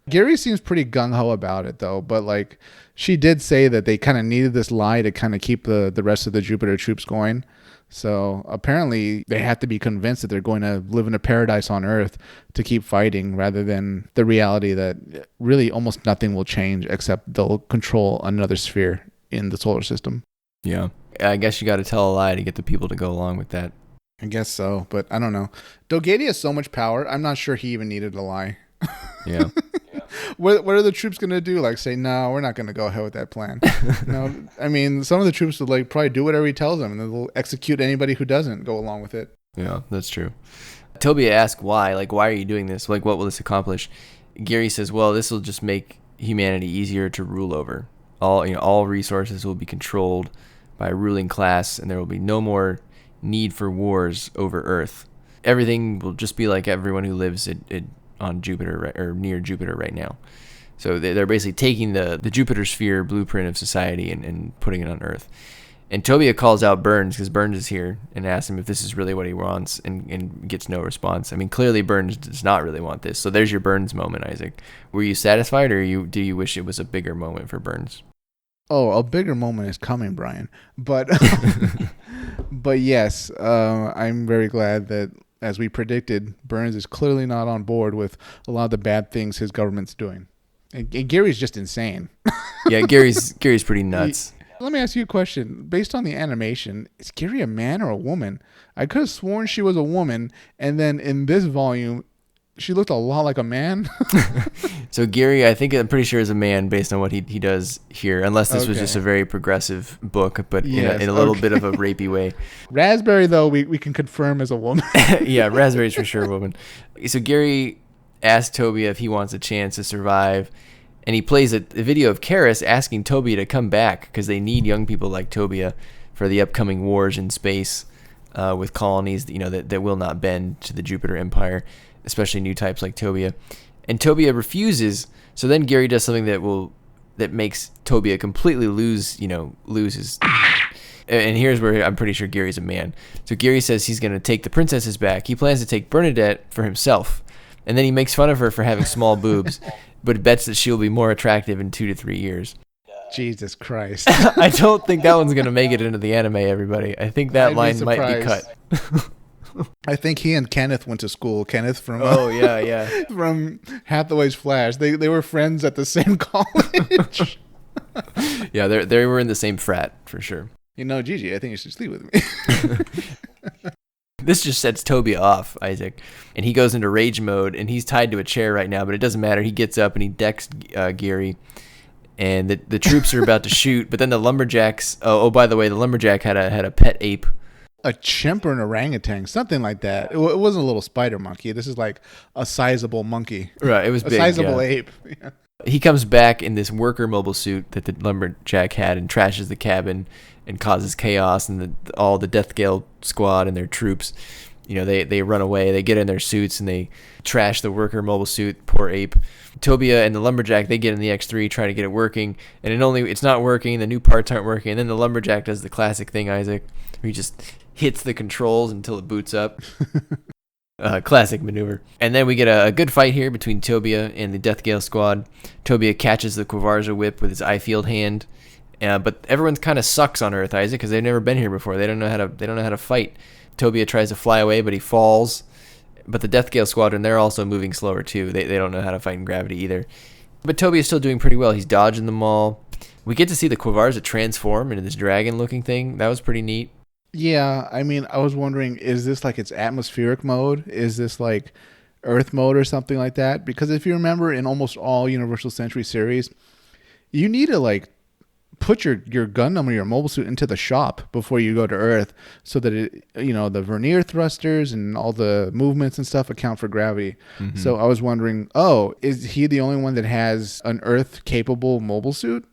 Gary seems pretty gung-ho about it, though, but she did say that they kind of needed this lie to kind of keep the rest of the Jupiter troops going. So apparently they have to be convinced that they're going to live in a paradise on Earth to keep fighting, rather than the reality that really almost nothing will change except they'll control another sphere in the solar system. Yeah. I guess you got to tell a lie to get the people to go along with that. I guess so, but I don't know. Dogatie has so much power. I'm not sure he even needed a lie. Yeah. What are the troops going to do? Like say, no, we're not going to go ahead with that plan. No, I mean, some of the troops would like probably do whatever he tells them, and then they'll execute anybody who doesn't go along with it. Yeah, that's true. Tobia asks why. Like, why are you doing this? Like, what will this accomplish? Gary says, well, this will just make humanity easier to rule over. All resources will be controlled by a ruling class, and there will be no more need for wars over Earth. Everything will just be like everyone who lives on Jupiter or near Jupiter right now. So they're basically taking the Jupiter sphere blueprint of society and putting it on Earth. And Tobia calls out Burns because Burns is here and asks him if this is really what he wants and gets no response. I mean, clearly Burns does not really want this. So there's your Burns moment, Isaac. Were you satisfied, or do you wish it was a bigger moment for Burns? Oh, a bigger moment is coming, Brian. But but yes, I'm very glad that, as we predicted, Burns is clearly not on board with a lot of the bad things his government's doing. And Gary's just insane. Yeah, Gary's pretty nuts. Let me ask you a question. Based on the animation, is Gary a man or a woman? I could have sworn she was a woman, and then in this volume, she looked a lot like a man. So Gary, I'm pretty sure is a man based on what he does here, unless this was just a very progressive book, but yes, in a little bit of a rapey way. Raspberry, though, we can confirm is a woman. Yeah, Raspberry's for sure a woman. So Gary asks Tobia if he wants a chance to survive, and he plays a video of Karis asking Tobia to come back because they need young people like Tobia for the upcoming wars in space with colonies that will not bend to the Jupiter Empire, especially new types like Tobia. And Tobia refuses. So then Gary does something that makes Tobia completely lose his. And here's where I'm pretty sure Gary's a man. So Gary says he's going to take the princesses back. He plans to take Bernadette for himself. And then he makes fun of her for having small boobs, but bets that she'll be more attractive in 2 to 3 years. Jesus Christ. I don't think that one's going to make it into the anime, everybody. I think that line might be cut. I think he and Kenneth went to school. Kenneth from yeah. from Hathaway's Flash. They were friends at the same college. Yeah, they were in the same frat for sure. Gigi, I think you should sleep with me. This just sets Tobia off, Isaac, and he goes into rage mode, and he's tied to a chair right now, but it doesn't matter. He gets up and he decks Gary, and the troops are about to shoot, but then the lumberjacks. Oh, by the way, the lumberjack had a pet ape. A chimp or an orangutan, something like that. It wasn't a little spider monkey. This is like a sizable monkey. Right, it was big. A sizable ape. Yeah. He comes back in this worker mobile suit that the lumberjack had and trashes the cabin and causes chaos, and all the Death Gale squad and their troops, they run away. They get in their suits and they trash the worker mobile suit. Poor ape. Tobia and the lumberjack, they get in the X3, try to get it working, and it's not working. The new parts aren't working, and then the lumberjack does the classic thing, Isaac, where he just hits the controls until it boots up. Classic maneuver. And then we get a good fight here between Tobia and the Death Gale squad. Tobia catches the Quavarza whip with his eye field hand, but everyone's kind of sucks on Earth, Isaac, because they've never been here before. They don't know how to fight. Tobia tries to fly away, but he falls. But the Death Gale squadron, they're also moving slower too. They don't know how to fight in gravity either. But Tobia's still doing pretty well. He's dodging them all. We get to see the Quavarza transform into this dragon-looking thing. That was pretty neat. Yeah, I mean, I was wondering, is this like its atmospheric mode? Is this like Earth mode or something like that? Because if you remember, in almost all Universal Century series, you need to like put your Gundam or your mobile suit into the shop before you go to Earth, so that the vernier thrusters and all the movements and stuff account for gravity. Mm-hmm. So I was wondering, is he the only one that has an Earth capable mobile suit?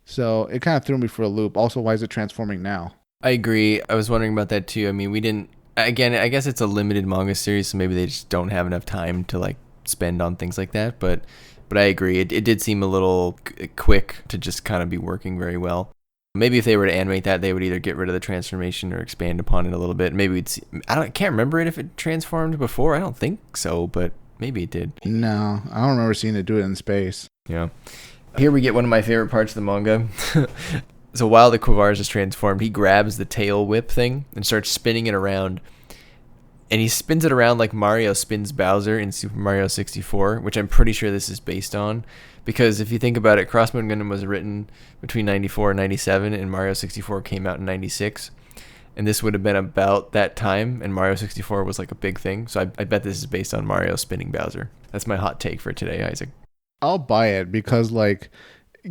So it kind of threw me for a loop. Also, why is it transforming now? I agree. I was wondering about that too. I mean, we didn't. Again, I guess it's a limited manga series, so maybe they just don't have enough time to like spend on things like that. But I agree. It did seem a little quick to just kind of be working very well. Maybe if they were to animate that, they would either get rid of the transformation or expand upon it a little bit. Maybe we'd see. I can't remember if it transformed before. I don't think so, but maybe it did. No, I don't remember seeing it do it in space. Yeah. Here we get one of my favorite parts of the manga. So while the Quavarza is transformed, he grabs the tail whip thing and starts spinning it around. And he spins it around like Mario spins Bowser in Super Mario 64, which I'm pretty sure this is based on. Because if you think about it, Crossbone Gundam was written between 94 and 97, and Mario 64 came out in 96. And this would have been about that time, and Mario 64 was like a big thing. So I bet this is based on Mario spinning Bowser. That's my hot take for today, Isaac. I'll buy it because, like,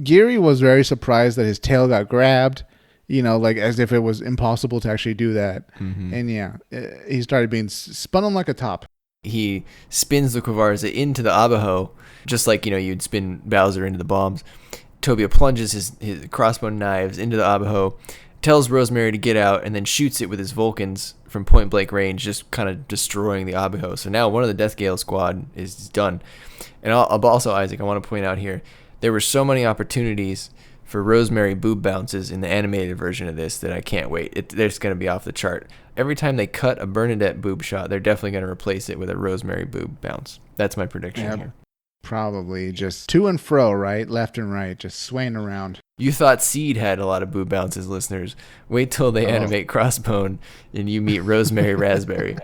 Geary was very surprised that his tail got grabbed. Like as if it was impossible to actually do that. Mm-hmm. And yeah, he started being spun on like a top. He spins the Quavarza into the Abajo, just like, you'd spin Bowser into the bombs. Tobia plunges his crossbow knives into the Abajo, tells Rosemary to get out, and then shoots it with his Vulcans from point blank range, just kind of destroying the Abajo. So now one of the Death Gale squad is done. And I'll also, Isaac, I want to point out here, there were so many opportunities for Rosemary boob bounces in the animated version of this that I can't wait. They're just going to be off the chart. Every time they cut a Bernadette boob shot, they're definitely going to replace it with a Rosemary boob bounce. That's my prediction here. Probably just to and fro, right? Left and right, just swaying around. You thought Seed had a lot of boob bounces, listeners. Wait till they animate Crossbone and you meet Rosemary Raspberry.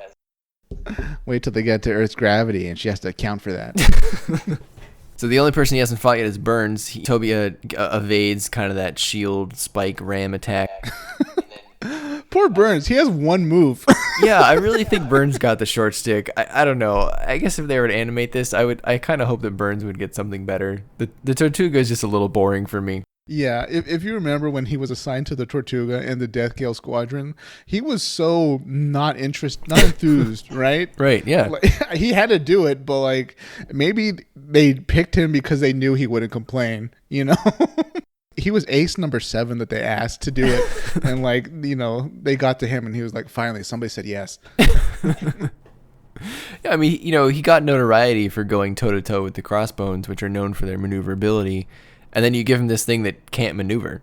Wait till they get to Earth's gravity and she has to account for that. So the only person he hasn't fought yet is Burns. Tobia evades kind of that shield spike ram attack. Poor Burns. He has one move. Yeah, I really think Burns got the short stick. I don't know. I guess if they were to animate this, I kind of hope that Burns would get something better. The Tortuga is just a little boring for me. Yeah, if you remember when he was assigned to the Tortuga and the Death Gale Squadron, he was so not enthused, right? Right, yeah. Like, he had to do it, but like maybe they picked him because they knew he wouldn't complain, He was ace number 7 that they asked to do it, and they got to him and he was like, finally, somebody said yes. Yeah, I mean, he got notoriety for going toe-to-toe with the Crossbones, which are known for their maneuverability. And then you give him this thing that can't maneuver.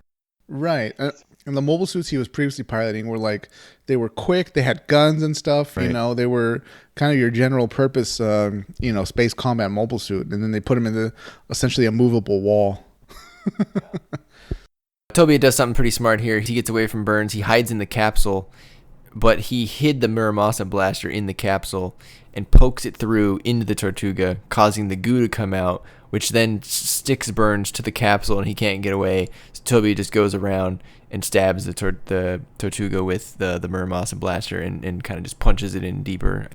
Right. And the mobile suits he was previously piloting were they were quick. They had guns and stuff. Right. They were kind of your general purpose, space combat mobile suit. And then they put him into essentially a movable wall. Tobia does something pretty smart here. He gets away from Burns. He hides in the capsule, but he hid the Muramasa blaster in the capsule and pokes it through into the Tortuga, causing the goo to come out, which then sticks Burns to the capsule and he can't get away. So Tobia just goes around and stabs the Tortuga with the Muramasa blaster and kind of just punches it in deeper.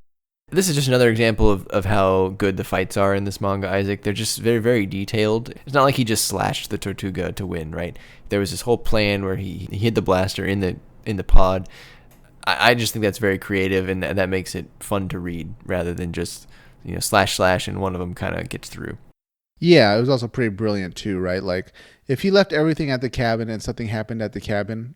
This is just another example of how good the fights are in this manga, Isaac. They're just very, very detailed. It's not like he just slashed the Tortuga to win, right? There was this whole plan where he hid the blaster in the pod. I just think that's very creative, and that makes it fun to read rather than just slash and one of them kind of gets through. Yeah, it was also pretty brilliant too, right? Like if he left everything at the cabin and something happened at the cabin,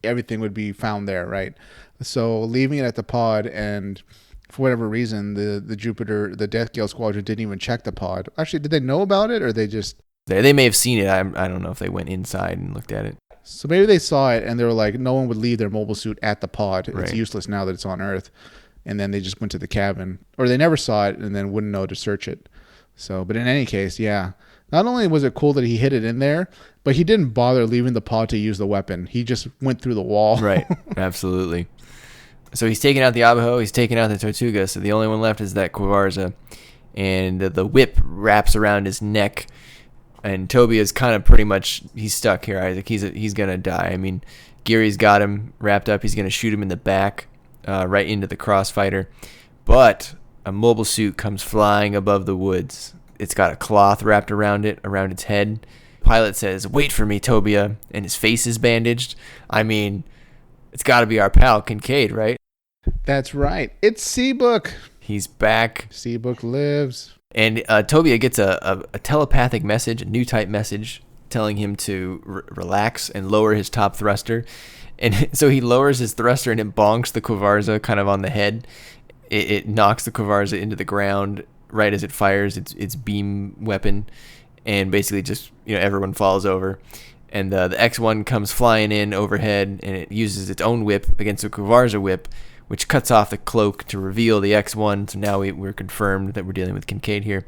everything would be found there, right? So leaving it at the pod, and for whatever reason, the Death Gale Squadron didn't even check the pod. Actually, did they know about it, or they just... They may have seen it. I don't know if they went inside and looked at it. So maybe they saw it and they were like, no one would leave their mobile suit at the pod. It's right. Useless now that it's on Earth. And then they just went to the cabin. Or they never saw it and then wouldn't know to search it. So, but in any case, yeah. Not only was it cool that he hid it in there, but he didn't bother leaving the pod to use the weapon. He just went through the wall. Right. Absolutely. So he's taking out the Abajo. He's taking out the Tortuga. So the only one left is that Quavarza. And the whip wraps around his neck. And Tobia's kind of pretty much, he's stuck here, Isaac. He's going to die. I mean, Geary's got him wrapped up. He's going to shoot him in the back, right into the crossfighter. But a mobile suit comes flying above the woods. It's got a cloth wrapped around it, around its head. Pilot says, "Wait for me, Tobia." And his face is bandaged. I mean, it's got to be our pal, Kincade, right? That's right. It's Seabook. He's back. Seabook lives. And Tobia gets a telepathic message, a new type message, telling him to relax and lower his top thruster. And so he lowers his thruster and it bonks the Quavarza kind of on the head. It knocks the Quavarza into the ground right as it fires its beam weapon. And basically just, everyone falls over. And the X1 comes flying in overhead and it uses its own whip against the Quavarza whip, which cuts off the cloak to reveal the X1. So now we're confirmed that we're dealing with Kincade here.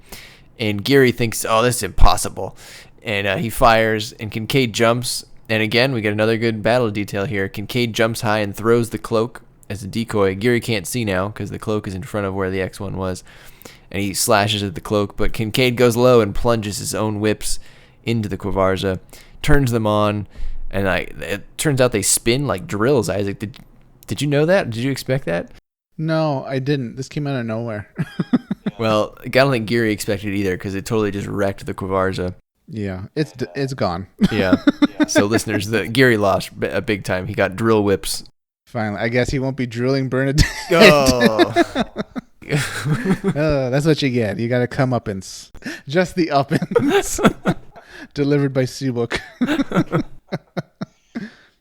And Geary thinks, oh, this is impossible. And he fires, and Kincade jumps. And again, we get another good battle detail here. Kincade jumps high and throws the cloak as a decoy. Geary can't see now because the cloak is in front of where the X1 was, and he slashes at the cloak, but Kincade goes low and plunges his own whips into the Quavarza, turns them on, and it turns out they spin like drills. Isaac, did you know that? Did you expect that? No, I didn't. This came out of nowhere. Well, I don't think Geary expected it either because it totally just wrecked the Quavarza. Yeah, it's gone. Yeah. So listeners, Geary lost a big time. He got drill whips. Finally, I guess he won't be drilling Bernadette. Oh. That's what you get. You got to come uppance. Just the uppance. Delivered by Seabook.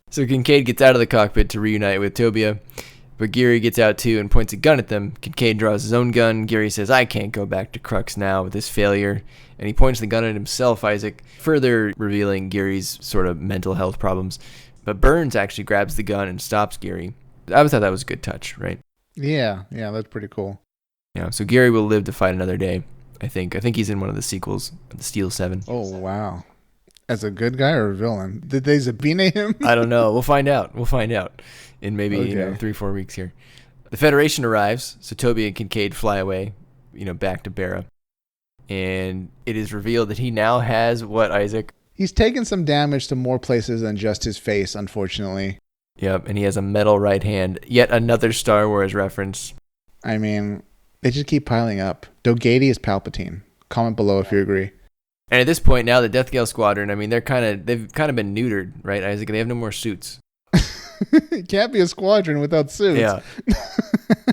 So Kincade gets out of the cockpit to reunite with Tobia, but Geary gets out too and points a gun at them. Kincade draws his own gun. Geary says, I can't go back to Crux now with this failure. And he points the gun at himself, Isaac, further revealing Geary's sort of mental health problems. But Burns actually grabs the gun and stops Geary. I thought that was a good touch, right? Yeah, that's pretty cool. Yeah, so Geary will live to fight another day, I think. I think he's in one of the sequels, the Steel 7. Oh, wow. As a good guy or a villain? Did they Zabine him? I don't know. We'll find out in maybe 3-4 weeks here. The Federation arrives, so Tobia and Kincade fly away, back to Barra. And it is revealed that he now has what, Isaac? He's taken some damage to more places than just his face, unfortunately. Yep, and he has a metal right hand. Yet another Star Wars reference. I mean, they just keep piling up. Dogatie is Palpatine. Comment below if you agree. And at this point now, the Death Gale Squadron, I mean, they've kind of been neutered, right, Isaac? They have no more suits. It can't be a squadron without suits. Yeah.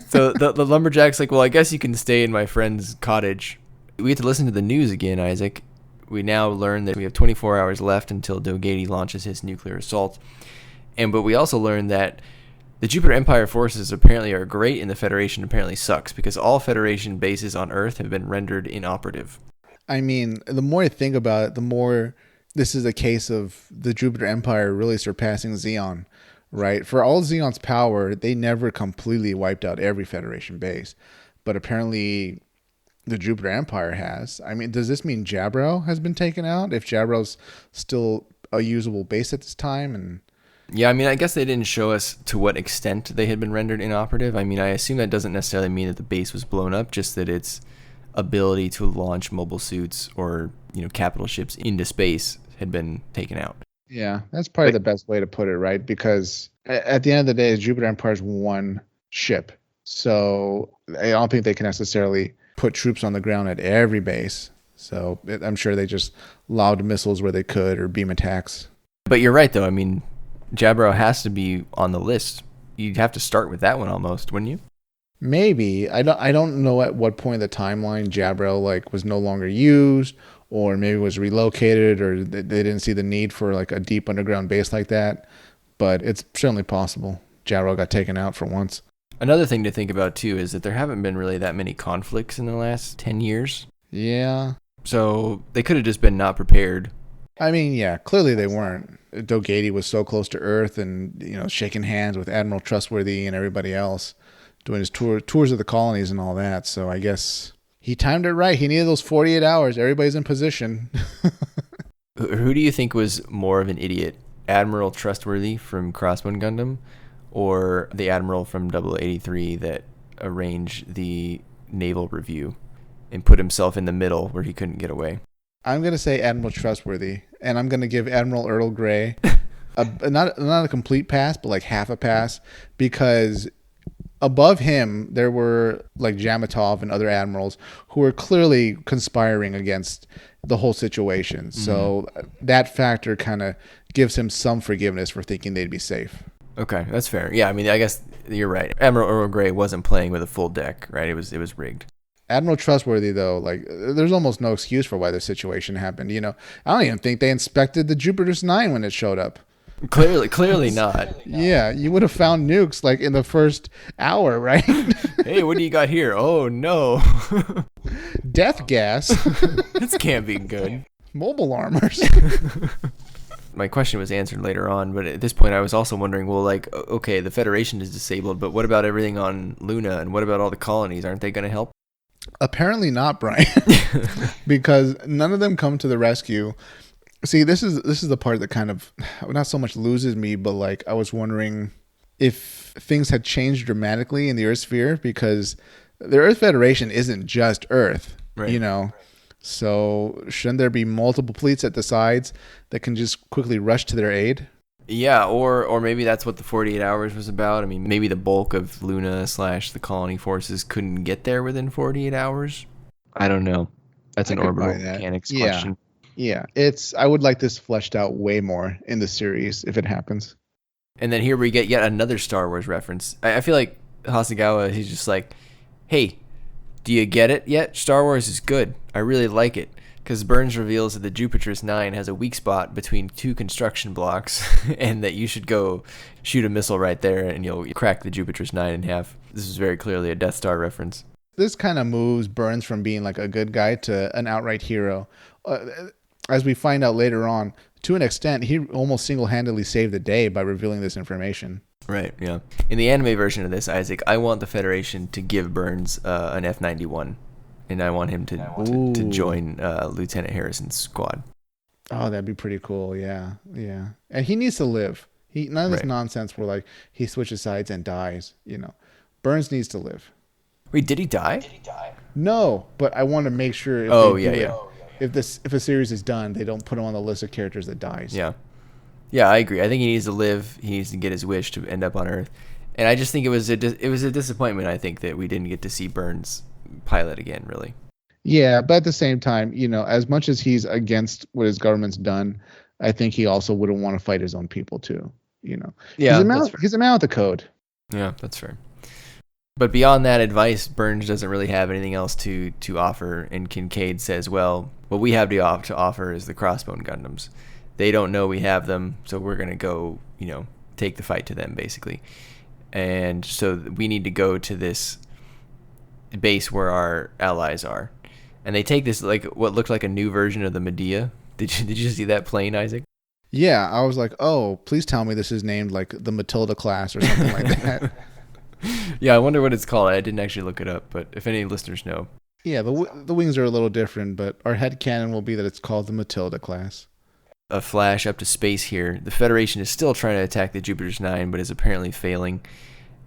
So the lumberjack's like, well, I guess you can stay in my friend's cottage. We have to listen to the news again, Isaac. We now learn that we have 24 hours left until Dogatie launches his nuclear assault. But we also learn that the Jupiter Empire forces apparently are great and the Federation apparently sucks because all Federation bases on Earth have been rendered inoperative. I mean, the more I think about it, the more this is a case of the Jupiter Empire really surpassing Xeon, right? For all Xeon's power, they never completely wiped out every Federation base. But apparently the Jupiter Empire has. I mean, does this mean Jabro has been taken out? If Jabro's still a usable base at this time? And yeah, I mean, I guess they didn't show us to what extent they had been rendered inoperative. I mean, I assume that doesn't necessarily mean that the base was blown up, just that its ability to launch mobile suits or, capital ships into space had been taken out. Yeah, that's probably the best way to put it, right? Because at the end of the day, Jupiter Empire is one ship. So I don't think they can necessarily put troops on the ground at every base. So I'm sure they just lobbed missiles where they could or beam attacks. But you're right, though. I mean, Jabro has to be on the list. You'd have to start with that one almost, wouldn't you? Maybe. I don't know at what point in the timeline Jabro was no longer used, or maybe was relocated, or they didn't see the need for a deep underground base like that. But it's certainly possible Jabro got taken out for once. Another thing to think about too is that there haven't been really that many conflicts in the last 10 years. Yeah. So they could have just been not prepared. I mean, yeah, clearly they weren't. Dogatie was so close to Earth and, shaking hands with Admiral Trustworthy and everybody else, doing his tours of the colonies and all that. So I guess he timed it right. He needed those 48 hours. Everybody's in position. Who do you think was more of an idiot? Admiral Trustworthy from Crossbone Gundam or the Admiral from 0083 that arranged the naval review and put himself in the middle where he couldn't get away? I'm going to say Admiral Trustworthy, and I'm going to give Admiral Earl Grey not a complete pass, but half a pass, because above him there were Jamatov and other admirals who were clearly conspiring against the whole situation. Mm-hmm. So that factor kind of gives him some forgiveness for thinking they'd be safe. Okay, that's fair. Yeah, I mean, I guess you're right. Admiral Earl Grey wasn't playing with a full deck, right? It was rigged. Admiral Trustworthy, though, there's almost no excuse for why this situation happened. I don't even think they inspected the Jupiter's 9 when it showed up. Clearly not. Yeah, you would have found nukes in the first hour, right? Hey, what do you got here? Oh, no. Death gas. This can't be good. Mobile armors. My question was answered later on, but at this point I was also wondering, well, okay, the Federation is disabled, but what about everything on Luna, and what about all the colonies? Aren't they going to help? Apparently not, Brian. Because none of them come to the rescue. See, this is the part that kind of not so much loses me, but I was wondering, if things had changed dramatically in the Earth sphere, because the Earth Federation isn't just Earth, Right. you know. So shouldn't there be multiple fleets at the sides that can just quickly rush to their aid? Yeah, or maybe that's what the 48 hours was about. I mean, maybe the bulk of Luna / the colony forces couldn't get there within 48 hours. I don't know. That's an I could orbital buy that. mechanics Yeah. question. Yeah, I would like this fleshed out way more in the series if it happens. And then here we get yet another Star Wars reference. I feel like Hasegawa, he's just like, hey, do you get it yet? Star Wars is good. I really like it. Because Burns reveals that the Jupiter's 9 has a weak spot between 2 construction blocks and that you should go shoot a missile right there and you'll crack the Jupiter's 9 in half. This is very clearly a Death Star reference. This kind of moves Burns from being like a good guy to an outright hero. As we find out later on, to an extent, he almost single-handedly saved the day by revealing this information. Right, yeah. In the anime version of this, Isaac, I want the Federation to give Burns an F-91. And I want him to join Lieutenant Harrison's squad. Oh, that'd be pretty cool. Yeah, yeah. And he needs to live. None of this nonsense where like he switches sides and dies. You know, Burns needs to live. Wait, did he die? No, but I want to make sure. If a series is done, they don't put him on the list of characters that dies. Yeah, yeah, I agree. I think he needs to live. He needs to get his wish to end up on Earth. And I just think it was a disappointment. I think that we didn't get to see Burns pilot again, really. Yeah, but at the same time, you know, as much as he's against what his government's done, I think he also wouldn't want to fight his own people too. You know, yeah, he's a man with the code. Yeah, that's fair. But beyond that advice, Burns doesn't really have anything else to offer. And Kincade says, well, what we have to offer is the Crossbone Gundams. They don't know we have them, so we're going to go, take the fight to them, basically. And so we need to go to this base where our allies are. And they take this, like, what looked like a new version of the Medea. Did you see that plane, Isaac? Yeah, I was like, oh, please tell me this is named, like, the Matilda class or something like that. Yeah, I wonder what it's called. I didn't actually look it up, but if any listeners know. Yeah, the wings are a little different, but our headcanon will be that it's called the Matilda class. A flash up to space here. The Federation is still trying to attack the Jupiter's 9, but is apparently failing.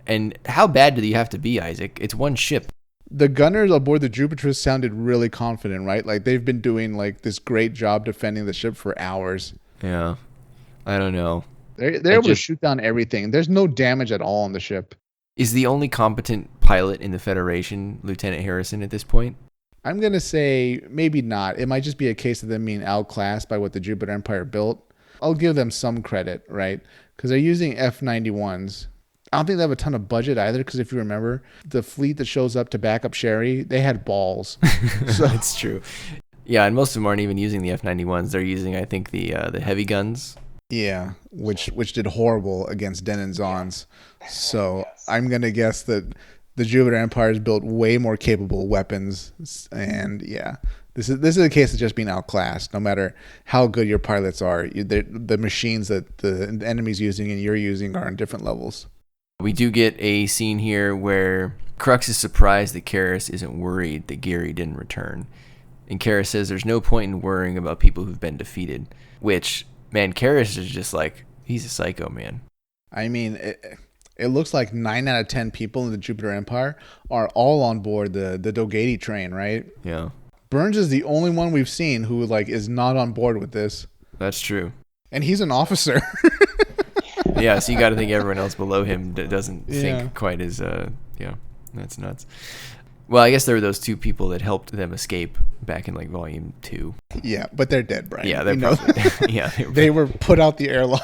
And how bad do you have to be, Isaac? It's one ship. The gunners aboard the Jupiter sounded really confident, right? Like they've been doing like this great job defending the ship for hours. Yeah, I don't know. They're able to shoot down everything. There's no damage at all on the ship. Is the only competent pilot in the Federation Lieutenant Harrison at this point? I'm going to say maybe not. It might just be a case of them being outclassed by what the Jupiter Empire built. I'll give them some credit, right? Because they're using F-91s. I don't think they have a ton of budget either, because if you remember, the fleet that shows up to back up Sherry, they had balls. So it's true. Yeah, and most of them aren't even using the F-91s. They're using, I think, the heavy guns. Yeah, which did horrible against Den and Zons. So I'm going to guess that the Jupiter Empire has built way more capable weapons. And yeah, this is a case of just being outclassed. No matter how good your pilots are, the machines that the enemy's using and you're using are on different levels. We do get a scene here where Crux is surprised that Karras isn't worried that Geary didn't return. And Karras says there's no point in worrying about people who've been defeated. Which, man, Karras is just like, he's a psycho, man. I mean, it looks like 9 out of 10 people in the Jupiter Empire are all on board the Dogatie train, right? Yeah. Burns is the only one we've seen who is not on board with this. That's true. And he's an officer. Yeah, so you got to think everyone else below him doesn't think quite as, that's nuts. Well, I guess there were those 2 people that helped them escape back in, like, Volume 2. Yeah, but they're dead, Brian. Yeah, they're probably, yeah. They were put out the airlock.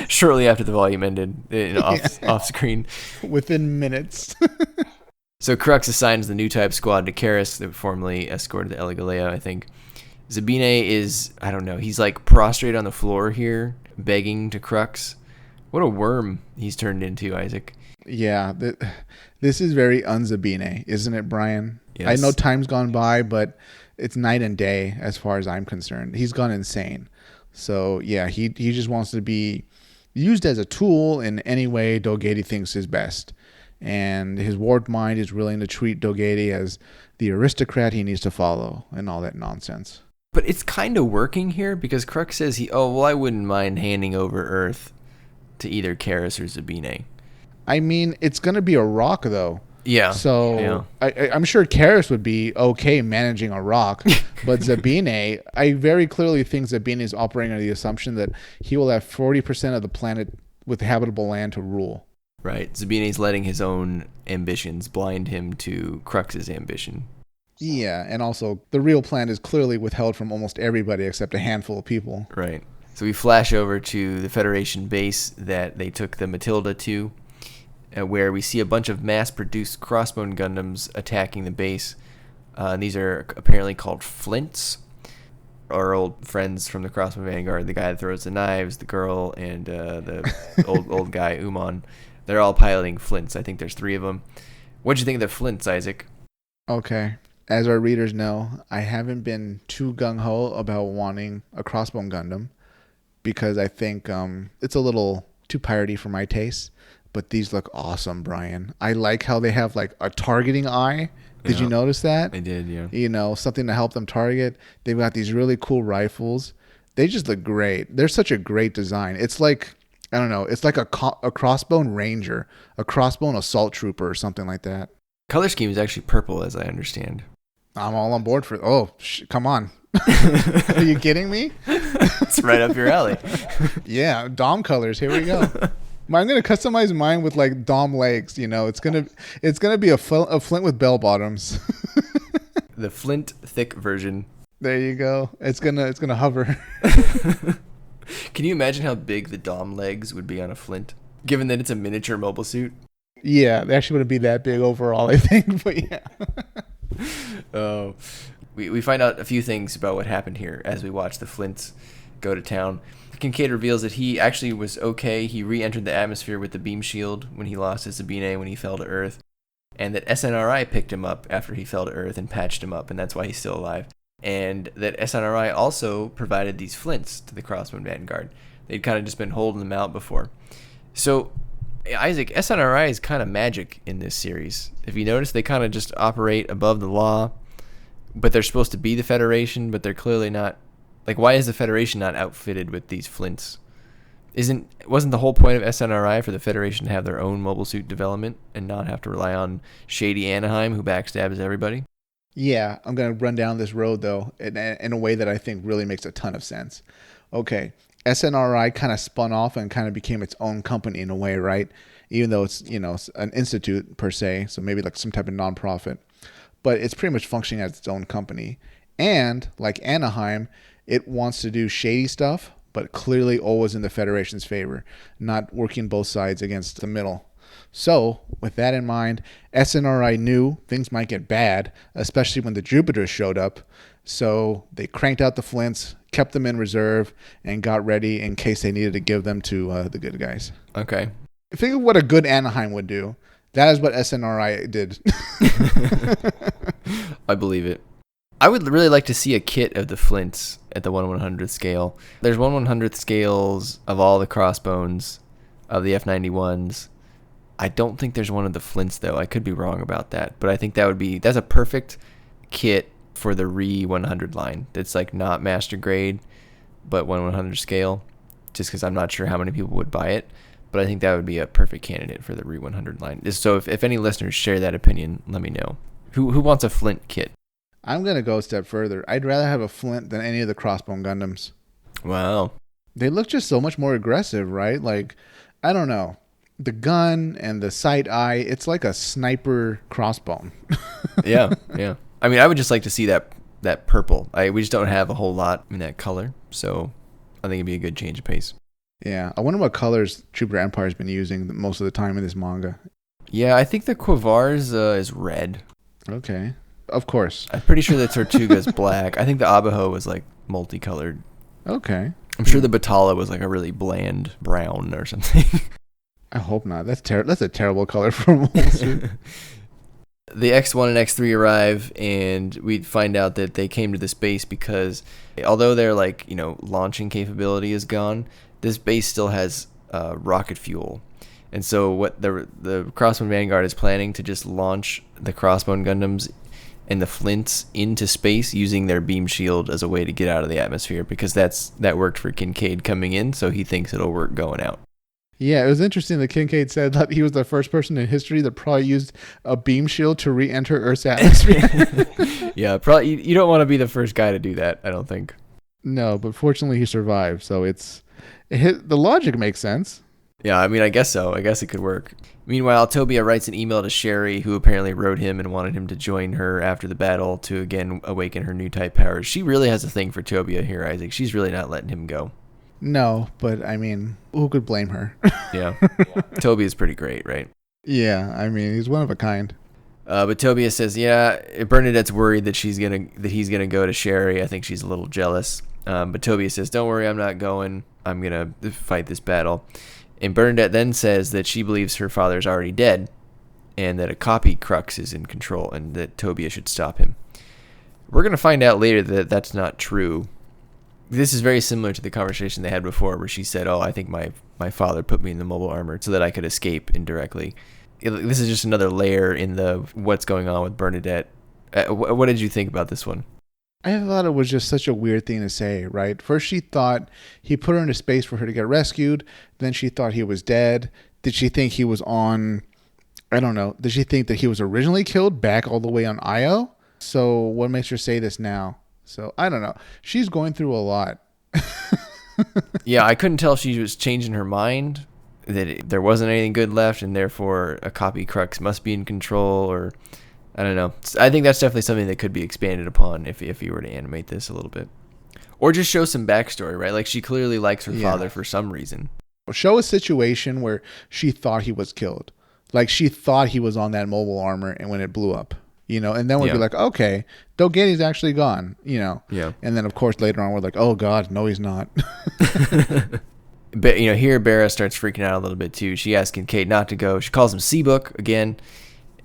Shortly after the volume ended, off screen. Within minutes. So Crux assigns the new type squad to Karras that formerly escorted the Eligalea, I think. Zabine is, I don't know, he's like prostrate on the floor here, begging to Crux. What a worm he's turned into, Isaac. Yeah, this is very un-Zabine, isn't it, Brian? Yes. I know time's gone by, but it's night and day as far as I'm concerned. He's gone insane. So, yeah, he just wants to be used as a tool in any way Dogatie thinks is best. And his warped mind is willing to treat Dogatie as the aristocrat he needs to follow and all that nonsense. But it's kind of working here because Crux says I wouldn't mind handing over Earth to either Karis or Zabine. I mean, it's going to be a rock, though. Yeah. So yeah. I'm sure Karis would be okay managing a rock, but Zabine, I very clearly think Zabine is operating under the assumption that he will have 40% of the planet with habitable land to rule. Right. Zabine's letting his own ambitions blind him to Crux's ambition. Yeah, and also the real plan is clearly withheld from almost everybody except a handful of people. Right. So we flash over to the Federation base that they took the Matilda to, where we see a bunch of mass-produced Crossbone Gundams attacking the base. These are apparently called Flints. Our old friends from the Crossbone Vanguard, the guy that throws the knives, the girl, and the old guy, Uman. They're all piloting Flints. I think there's 3 of them. What'd you think of the Flints, Isaac? Okay. As our readers know, I haven't been too gung-ho about wanting a Crossbone Gundam because I think it's a little too piratey for my taste. But these look awesome, Brian. I like how they have like a targeting eye. Did you notice that? I did, yeah. You know, something to help them target. They've got these really cool rifles. They just look great. They're such a great design. It's like, I don't know, it's like a Crossbone Ranger, a Crossbone Assault Trooper or something like that. Color scheme is actually purple, as I understand. I'm all on board for it. Oh, come on. Are you kidding me? It's right up your alley. Yeah, Dom colors. Here we go. I'm gonna customize mine with like Dom legs. You know, it's gonna be a Flint with bell bottoms. The Flint thick version. There you go. It's gonna hover. Can you imagine how big the Dom legs would be on a Flint, given that it's a miniature mobile suit? Yeah, they actually wouldn't be that big overall, I think. But yeah. Oh, we find out a few things about what happened here as we watch the Flints go to town. Kincade reveals that he actually was okay. He re-entered the atmosphere with the beam shield when he lost his Zabine when he fell to Earth, and that SNRI picked him up after he fell to Earth and patched him up, and that's why he's still alive. And that SNRI also provided these Flints to the Crossbone Vanguard. They'd kind of just been holding them out before. So, Isaac, SNRI is kind of magic in this series. If you notice, they kind of just operate above the law, but they're supposed to be the Federation, but they're clearly not. Like, why is the Federation not outfitted with these Flints? Wasn't the whole point of SNRI for the Federation to have their own mobile suit development and not have to rely on shady Anaheim who backstabs everybody? Yeah, I'm going to run down this road, though, in a way that I think really makes a ton of sense. Okay, SNRI kind of spun off and kind of became its own company in a way, right? Even though it's, you know, an institute per se, so maybe like some type of nonprofit. But it's pretty much functioning as its own company. And, like Anaheim, it wants to do shady stuff, but clearly always in the Federation's favor, not working both sides against the middle. So, with that in mind, SNRI knew things might get bad, especially when the Jupiters showed up. So, they cranked out the Flints, kept them in reserve, and got ready in case they needed to give them to the good guys. Okay. Think of what a good Anaheim would do. That is what SNRI did. I believe it. I would really like to see a kit of the Flints at the 1/100th scale. There's 1/100th scales of all the crossbones of the F91s. I don't think there's one of the Flints, though. I could be wrong about that. But I think that's a perfect kit for the Re-100 line. That's like not master grade, but 1/100 scale. Just because I'm not sure how many people would buy it. But I think that would be a perfect candidate for the Re-100 line. So if any listeners share that opinion, let me know. Who wants a Flint kit? I'm going to go a step further. I'd rather have a Flint than any of the Crossbone Gundams. Wow. They look just so much more aggressive, right? Like, I don't know. The gun and the sight eye, it's like a sniper crossbone. Yeah. I mean, I would just like to see that purple. We just don't have a whole lot in that color, so I think it'd be a good change of pace. Yeah, I wonder what colors Jupiter Empire's been using most of the time in this manga. Yeah, I think the Quavars is red. Okay. Of course. I'm pretty sure the Tortuga's black. I think the Abajo was like multicolored. Okay. I'm sure the Batala was like a really bland brown or something. I hope not. That's a terrible color for a mobile suit. The X1 and X3 arrive, and we find out that they came to this base because although their launching capability is gone, this base still has rocket fuel. And so what the Crossbone Vanguard is planning to just launch the Crossbone Gundams and the Flints into space using their beam shield as a way to get out of the atmosphere, because that worked for Kincade coming in, so he thinks it'll work going out. Yeah, it was interesting that Kincade said that he was the first person in history that probably used a beam shield to re-enter Earth's atmosphere. Yeah, probably you don't want to be the first guy to do that, I don't think. No, but fortunately he survived, so the logic makes sense. Yeah, I mean, I guess so. I guess it could work. Meanwhile, Tobia writes an email to Sherry, who apparently wrote him and wanted him to join her after the battle to again awaken her new type powers. She really has a thing for Tobia here, Isaac. She's really not letting him go. No, but I mean, who could blame her? Yeah. Tobia's pretty great, right? Yeah, I mean, he's one of a kind. But Tobia says, yeah, Bernadette's worried that he's gonna go to Sherry. I think she's a little jealous. But Tobia says, don't worry, I'm not going. I'm gonna fight this battle. And Bernadette then says that she believes her father's already dead, and that a copy crux is in control, and that Tobia should stop him. We're gonna find out later that that's not true. This is very similar to the conversation they had before, where she said, "Oh, I think my father put me in the mobile armor so that I could escape indirectly." This is just another layer in the what's going on with Bernadette. What did you think about this one? I thought it was just such a weird thing to say, right? First she thought he put her into space for her to get rescued. Then she thought he was dead. Did she think he was on, I don't know. Did she think that he was originally killed back all the way on Io? So what makes her say this now? So I don't know. She's going through a lot. Yeah, I couldn't tell if she was changing her mind, that there wasn't anything good left, and therefore a copy crux must be in control, or I don't know. I think that's definitely something that could be expanded upon if you were to animate this a little bit. Or just show some backstory, right? Like she clearly likes her father for some reason. Show a situation where she thought he was killed. Like she thought he was on that mobile armor and when it blew up, and then we'd be like, okay, Dogatie's actually gone, Yeah. And then of course later on we're like, oh God, no, he's not. But here Bera starts freaking out a little bit too. She asks Kincade not to go. She calls him Seabook again.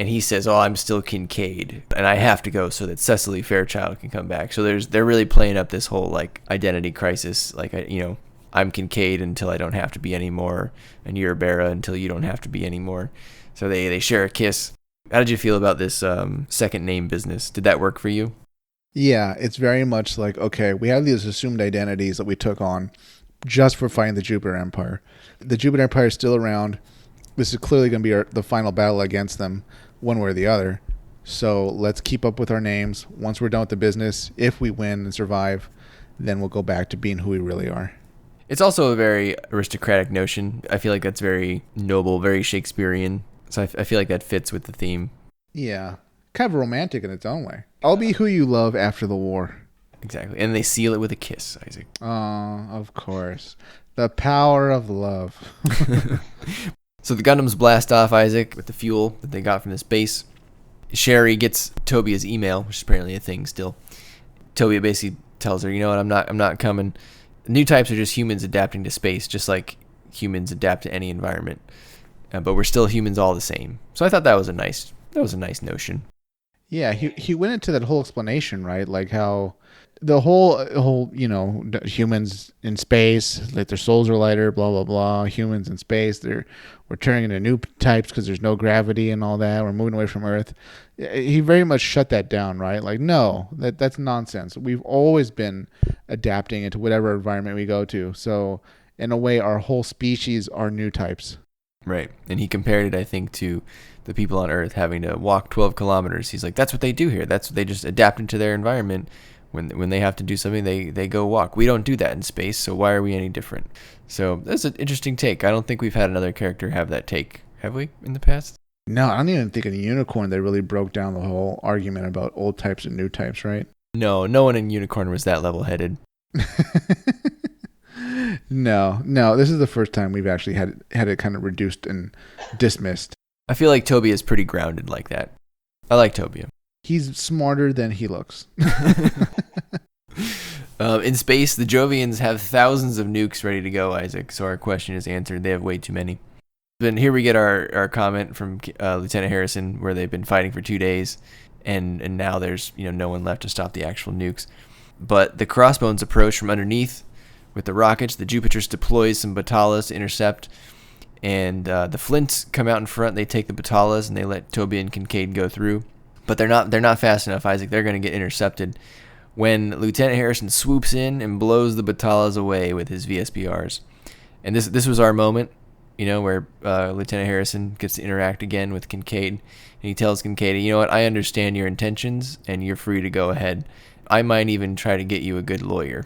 And he says, "Oh, I'm still Kincade, and I have to go so that Cecily Fairchild can come back." So they're really playing up this whole like identity crisis. Like I'm Kincade until I don't have to be anymore, and you're Bera until you don't have to be anymore. So they share a kiss. How did you feel about this second name business? Did that work for you? Yeah, it's very much like, okay, we have these assumed identities that we took on just for fighting the Jupiter Empire. The Jupiter Empire is still around. This is clearly going to be the final battle against them, one way or the other. So let's keep up with our names. Once we're done with the business, if we win and survive, then we'll go back to being who we really are. It's also a very aristocratic notion. I feel like that's very noble, very Shakespearean. So I feel like that fits with the theme. Yeah. Kind of romantic in its own way. I'll be who you love after the war. Exactly. And they seal it with a kiss, Isaac. Oh, of course. The power of love. So the Gundams blast off, Isaac, with the fuel that they got from this base. Sherry gets Tobia's email, which is apparently a thing still. Tobia basically tells her, you know what, I'm not coming. New types are just humans adapting to space, just like humans adapt to any environment. But we're still humans all the same. So I thought that was a nice notion. Yeah, he went into that whole explanation, right? Like how the whole humans in space, like their souls are lighter, blah blah blah. Humans in space, we're turning into new types because there's no gravity and all that. We're moving away from Earth. He very much shut that down, right? Like, no, that's nonsense. We've always been adapting into whatever environment we go to. So in a way, our whole species are new types. Right. And he compared it, I think, to the people on Earth having to walk 12 kilometers. He's like, that's what they do here. That's what they just adapt into their environment. When they have to do something, they go walk. We don't do that in space, so why are we any different? So that's an interesting take. I don't think we've had another character have that take, have we, in the past? No, I don't even think in Unicorn they really broke down the whole argument about old types and new types, right? No one in Unicorn was that level-headed. No, this is the first time we've actually had it kind of reduced and dismissed. I feel like Tobia is pretty grounded like that. I like Tobia. He's smarter than he looks. In space, the Jovians have thousands of nukes ready to go, Isaac, so our question is answered. They have way too many. Then here we get our comment from Lieutenant Harrison, where they've been fighting for 2 days, and now there's no one left to stop the actual nukes. But the Crossbones approach from underneath with the rockets. The Jupiters deploys some Batalas to intercept, and the Flints come out in front. They take the Batalas, and they let Tobia and Kincade go through. But they're not fast enough, Isaac. They're going to get intercepted when Lieutenant Harrison swoops in and blows the Batalas away with his VSBRs. And this was our moment. where Lieutenant Harrison gets to interact again with Kincade. And he tells Kincade, you know what, I understand your intentions, and you're free to go ahead. I might even try to get you a good lawyer.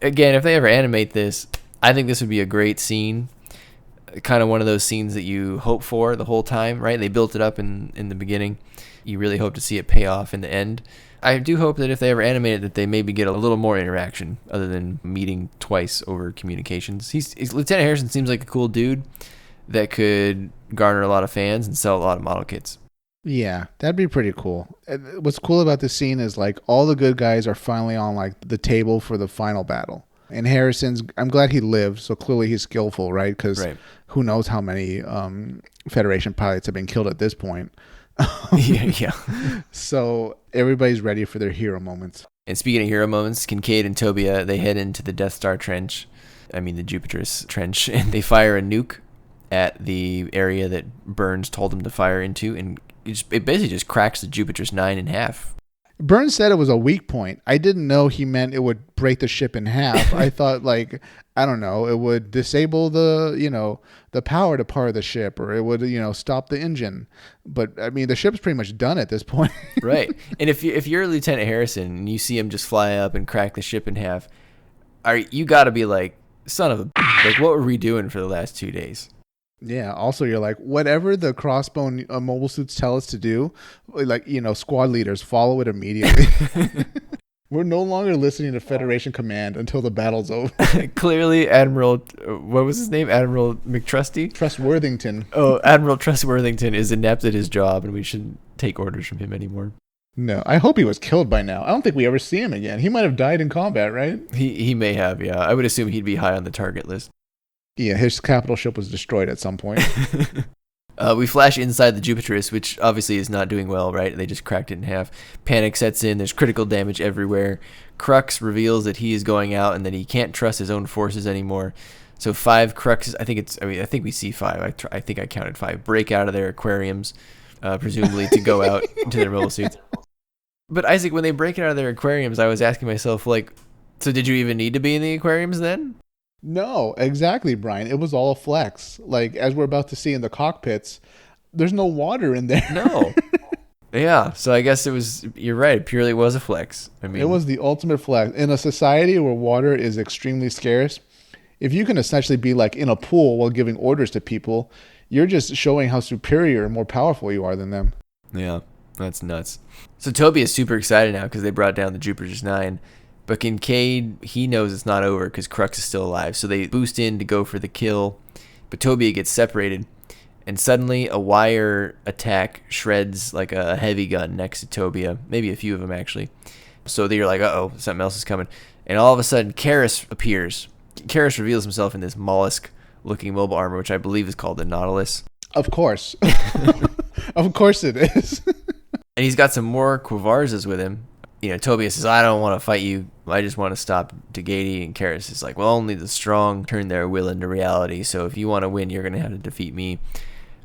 Again, if they ever animate this, I think this would be a great scene. Kind of one of those scenes that you hope for the whole time, right? They built it up in the beginning. You really hope to see it pay off in the end. I do hope that if they ever animate it, that they maybe get a little more interaction other than meeting twice over communications. Lieutenant Harrison seems like a cool dude that could garner a lot of fans and sell a lot of model kits. Yeah, that'd be pretty cool. What's cool about this scene is like all the good guys are finally on like the table for the final battle. And I'm glad he lived, so clearly he's skillful, right? Because who knows how many Federation pilots have been killed at this point. Yeah. So everybody's ready for their hero moments. And speaking of hero moments, Kincade and Tobia, they head into the Death Star trench. I mean the Jupiter's trench. And they fire a nuke at the area that Burns told them to fire into. And it basically just cracks the Jupiter's 9 in half. Burns said it was a weak point. I didn't know he meant it would break the ship in half. I thought I don't know, it would disable the power to part of the ship, or it would, stop the engine. But I mean, the ship's pretty much done at this point. Right. And if you're Lieutenant Harrison and you see him just fly up and crack the ship in half, you got to be like, son of a like, what were we doing for the last 2 days? Yeah. Also, you're like, whatever the Crossbone mobile suits tell us to do, squad leaders follow it immediately. We're no longer listening to Federation command until the battle's over. Clearly, Admiral, what was his name? Admiral McTrusty? Trustworthington. Oh, Admiral Trustworthington is inept at his job, and we shouldn't take orders from him anymore. No, I hope he was killed by now. I don't think we ever see him again. He might have died in combat, right? He may have, yeah. I would assume he'd be high on the target list. Yeah, his capital ship was destroyed at some point. We flash inside the Jupiterus, which obviously is not doing well, right? They just cracked it in half. Panic sets in. There's critical damage everywhere. Crux reveals that he is going out and that he can't trust his own forces anymore. So 5 Cruxes, I think we see 5. I think I counted 5. Break out of their aquariums, presumably to go out into their mobile suits. But Isaac, when they break it out of their aquariums, I was asking myself, so did you even need to be in the aquariums then? No, exactly, Brian. It was all a flex. As we're about to see in the cockpits, there's no water in there. No. Yeah, so I guess you're right, it purely was a flex. I mean, it was the ultimate flex. In a society where water is extremely scarce, if you can essentially be in a pool while giving orders to people, you're just showing how superior and more powerful you are than them. Yeah, that's nuts. So Tobia is super excited now because they brought down the Jupiter's 9. But Kincade, he knows it's not over because Crux is still alive. So they boost in to go for the kill. But Tobia gets separated. And suddenly a wire attack shreds like a heavy gun next to Tobia. Maybe a few of them, actually. So they're like, uh-oh, something else is coming. And all of a sudden, Karis appears. Karis reveals himself in this mollusk-looking mobile armor, which I believe is called the Nautilus. Of course. Of course it is. And he's got some more Quavarzas with him. Tobia says, I don't want to fight you. I just want to stop Dogatie. And Karis is like, well, only the strong turn their will into reality. So if you want to win, you're going to have to defeat me.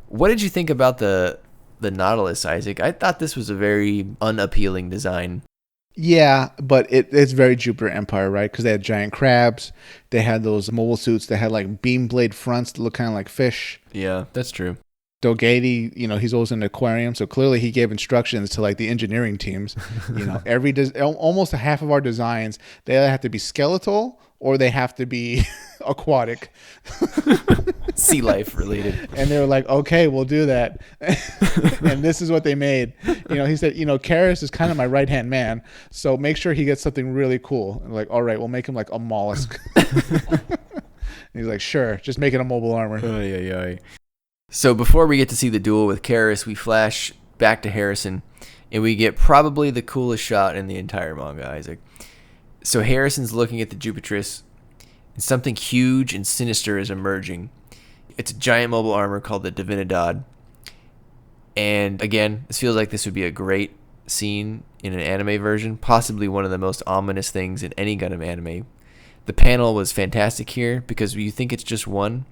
What did you think about the Nautilus, Isaac? I thought this was a very unappealing design. Yeah, but it's very Jupiter Empire, right? Because they had giant crabs. They had those mobile suits that had beam blade fronts that look kind of like fish. Yeah, that's true. Dogatie, he's always in an aquarium, so clearly he gave instructions to the engineering teams. Almost half of our designs, they either have to be skeletal or they have to be aquatic, sea life related. And they were like, okay, we'll do that. And this is what they made. He said, Karis is kind of my right hand man, so make sure he gets something really cool. And all right, we'll make him like a mollusk. And he's like, sure, just make it a mobile armor. Oy. So before we get to see the duel with Karis, we flash back to Harrison, and we get probably the coolest shot in the entire manga, Isaac. So Harrison's looking at the Jupiterus, and something huge and sinister is emerging. It's a giant mobile armor called the Divinidad. And again, this feels like this would be a great scene in an anime version, possibly one of the most ominous things in any Gundam anime. The panel was fantastic here because you think it's just one.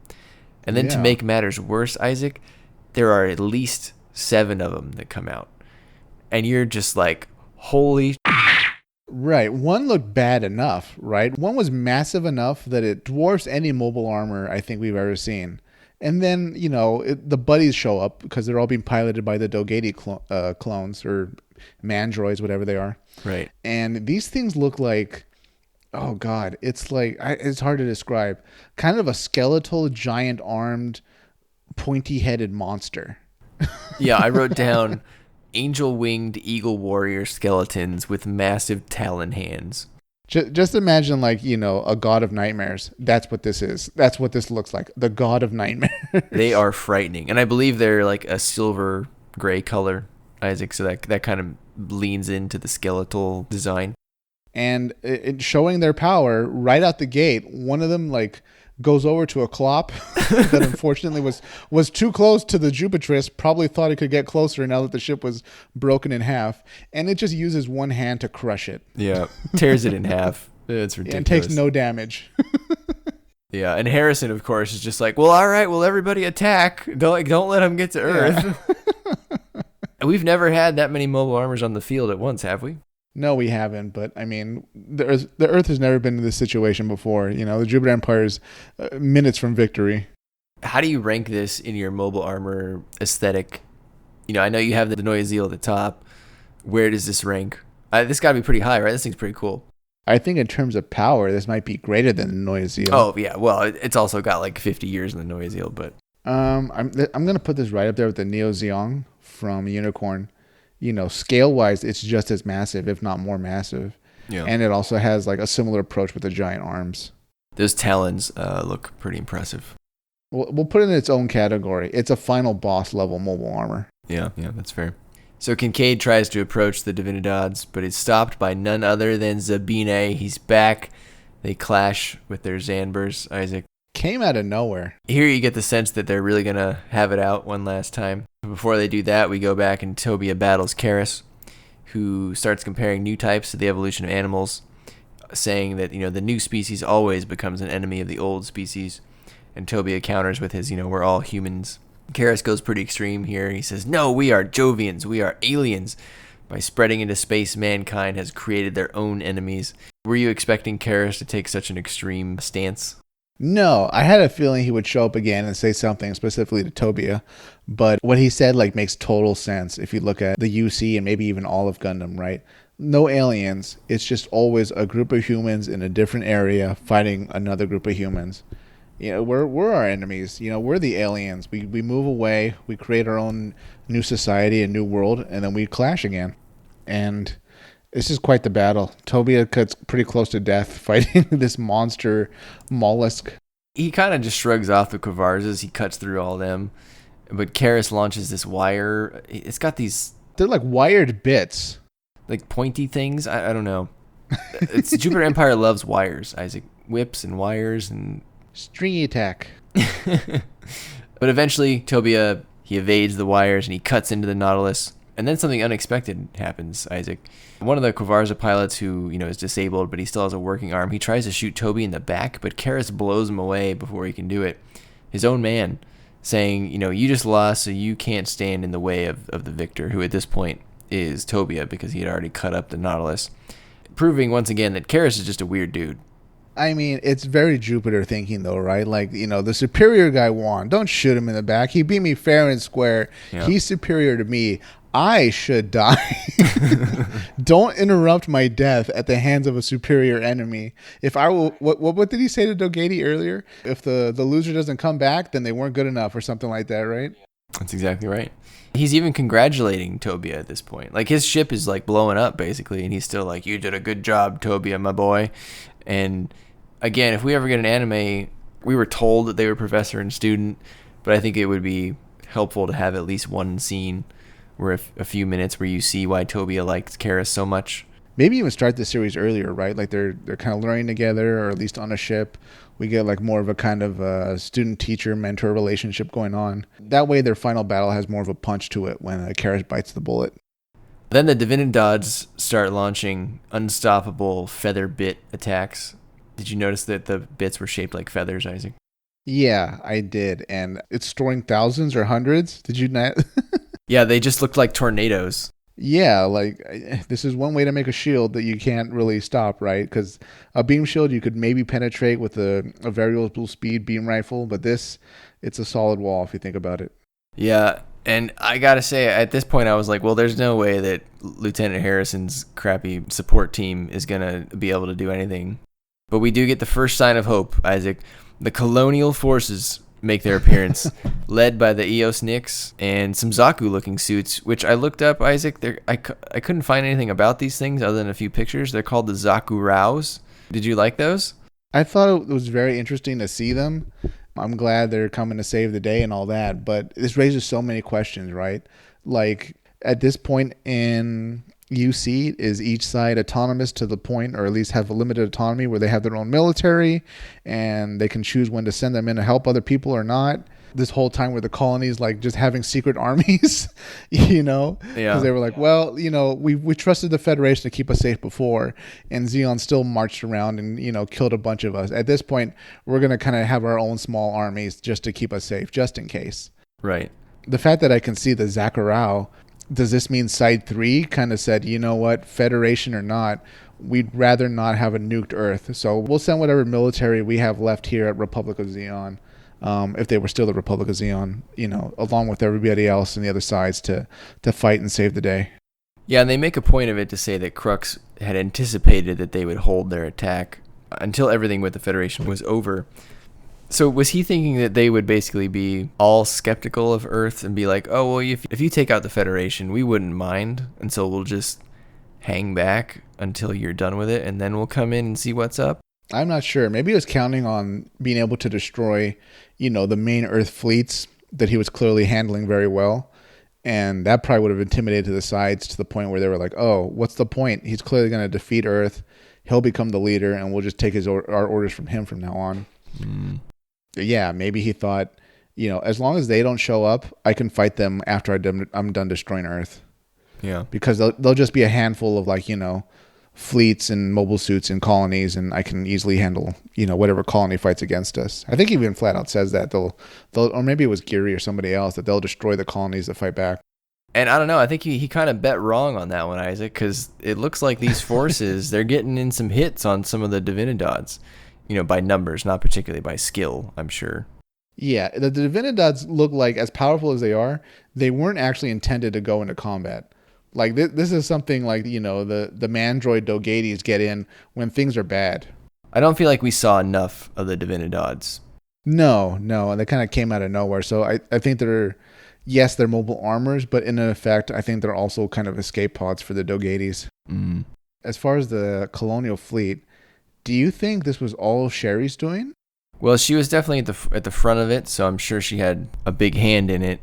And then to make matters worse, Isaac, there are at least 7 of them that come out. And you're just like, holy Right. One looked bad enough, right? One was massive enough that it dwarfs any mobile armor I think we've ever seen. And then, the buddies show up because they're all being piloted by the Dogatie clones or mandroids, whatever they are. Right. And these things look like, oh God, it's like, it's hard to describe. Kind of a skeletal, giant armed, pointy headed monster. Yeah, I wrote down angel-winged eagle warrior skeletons with massive talon hands. Just imagine, like, a god of nightmares. That's what this is. That's what this looks like. The god of nightmares. They are frightening. And I believe they're like a silver gray color, Isaac, so that kind of leans into the skeletal design. And it showing their power right out the gate. One of them, like, goes over to a clop that unfortunately was too close to the Jupitris, probably thought it could get closer now that the ship was broken in half, and it just uses one hand to crush it. Yeah, tears it in half. It's ridiculous. And takes no damage. Yeah, and Harrison, of course, is just like, well, all right, well, everybody attack. Don't let them get to Earth. Yeah. We've never had that many mobile armors on the field at once, have we? No, we haven't. But I mean, the Earth has never been in this situation before. The Jupiter Empire is minutes from victory. How do you rank this in your mobile armor aesthetic? I know you have the Neue Ziel at the top. Where does this rank? This got to be pretty high, right? This thing's pretty cool. I think in terms of power, this might be greater than the Neue Ziel. Oh yeah, well, it's also got like 50 years in the Neue Ziel, but I'm gonna put this right up there with the Neo Zeong from Unicorn. Scale wise, it's just as massive, if not more massive. Yeah. And it also has like a similar approach with the giant arms. Those talons look pretty impressive. We'll put it in its own category. It's a final boss level mobile armor. Yeah, that's fair. So Kincade tries to approach the Divinidads, but is stopped by none other than Zabine. He's back. They clash with their Zanbers, Isaac. Came out of nowhere. Here you get the sense that they're really going to have it out one last time. Before they do that, we go back and Tobia battles Karis, who starts comparing new types to the evolution of animals, saying that, the new species always becomes an enemy of the old species. And Tobia counters with his, we're all humans. Karis goes pretty extreme here. He says, no, we are Jovians. We are aliens. By spreading into space, mankind has created their own enemies. Were you expecting Karis to take such an extreme stance? No, I had a feeling he would show up again and say something specifically to Tobia, but what he said makes total sense if you look at the UC and maybe even all of Gundam, right? No aliens. It's just always a group of humans in a different area fighting another group of humans. We're our enemies. We're the aliens. We move away. We create our own new society, a new world, and then we clash again. And this is quite the battle. Tobia cuts pretty close to death fighting this monster mollusk. He kind of just shrugs off the Quavarzes. He cuts through all them. But Karis launches this wire. It's got these... They're like wired bits. Like pointy things. I don't know. It's Jupiter Empire loves wires, Isaac. Whips and wires and... Stringy attack. But eventually, Tobia, he evades the wires and he cuts into the Nautilus. And then something unexpected happens, Isaac. One of the Quavarza pilots who, is disabled, but he still has a working arm, he tries to shoot Tobia in the back, but Karis blows him away before he can do it. His own man, saying, you just lost, so you can't stand in the way of the victor, who at this point is Tobia, because he had already cut up the Nautilus. Proving once again that Karis is just a weird dude. I mean, it's very Jupiter thinking, though, right? Like, the superior guy won. Don't shoot him in the back. He beat me fair and square. Yeah. He's superior to me. I should die. Don't interrupt my death at the hands of a superior enemy. If I will, what did he say to Dogatie earlier? If the loser doesn't come back, then they weren't good enough or something like that, right? That's exactly right. He's even congratulating Tobia at this point. Like, his ship is like blowing up basically, and he's still like, "You did a good job, Tobia, my boy." And again, if we ever get an anime, we were told that they were professor and student, but I think it would be helpful to have at least one scene where a few minutes where you see why Tobia likes Karis so much. Maybe even start the series earlier, right? Like they're kind of learning together, or at least on a ship. We get like more of a kind of student-teacher mentor relationship going on. That way their final battle has more of a punch to it when Karis bites the bullet. Then the Divinidads start launching unstoppable feather bit attacks. Did you notice that the bits were shaped like feathers, Isaac? Yeah, I did. And it's storing thousands or hundreds. Did you not? Yeah, they just looked like tornadoes. Yeah, like this is one way to make a shield that you can't really stop, right? Because a beam shield you could maybe penetrate with a variable speed beam rifle, but this, it's a solid wall if you think about it. Yeah, and I gotta say, at this point, I was like, well, there's no way that Lieutenant Harrison's crappy support team is gonna be able to do anything. But we do get the first sign of hope, Isaac. The colonial forces make their appearance, led by the EOS Nix and some Zaku-looking suits, which I looked up, Isaac. I couldn't find anything about these things other than a few pictures. They're called the Zaku Raus. Did you like those? I thought it was very interesting to see them. I'm glad they're coming to save the day and all that, but this raises so many questions, right? Like at this point in UC, is each side autonomous to the point, or at least have a limited autonomy where they have their own military and they can choose when to send them in to help other people or not? This whole time where the colonies like just having secret armies, you know, Yeah. because they were like, well, you know, we trusted the Federation to keep us safe before, and Zeon still marched around and, you know, killed a bunch of us. At this point, we're gonna kind of have our own small armies just to keep us safe, just in case. Right. The fact that I can see the Zakarau, does this mean Side 3 kind of said, you know what, Federation or not, we'd rather not have a nuked Earth, so we'll send whatever military we have left here at Republic of Zeon. If they were still the Republic of Zeon, you know, along with everybody else on the other sides to fight and save the day. Yeah, and they make a point of it to say that Crux had anticipated that they would hold their attack until everything with the Federation was over. So was he thinking that they would basically be all skeptical of Earth and be like, oh, well, if you take out the Federation, we wouldn't mind, and so we'll just hang back until you're done with it, and then we'll come in and see what's up? I'm not sure. Maybe he was counting on being able to destroy, you know, the main Earth fleets that he was clearly handling very well. And that probably would have intimidated the sides to the point where they were like, oh, what's the point? He's clearly going to defeat Earth. He'll become the leader, and we'll just take our orders from him from now on. Yeah, maybe he thought, you know, as long as they don't show up, I can fight them after I'm done destroying Earth. Yeah. Because they'll just be a handful of, like, you know, fleets and mobile suits and colonies, and I can easily handle, you know, whatever colony fights against us. I think he even flat out says that they'll or maybe it was Geary or somebody else, that they'll destroy the colonies that fight back. And I don't know, I think he kind of bet wrong on that one, Isaac, because it looks like these forces, they're getting in some hits on some of the Divinidads, you know, by numbers, not particularly by skill, I'm sure. Yeah, the Divinidads look like, as powerful as they are, they weren't actually intended to go into combat. Like, this is something like, you know, the Mandroid Dogaties get in when things are bad. I don't feel like we saw enough of the Divinidads. No, and they kind of came out of nowhere. So I think they're mobile armors, but in effect, I think they're also kind of escape pods for the Dogaties. As far as the colonial fleet, do you think this was all Sherry's doing? Well, she was definitely at the front of it, so I'm sure she had a big hand in it.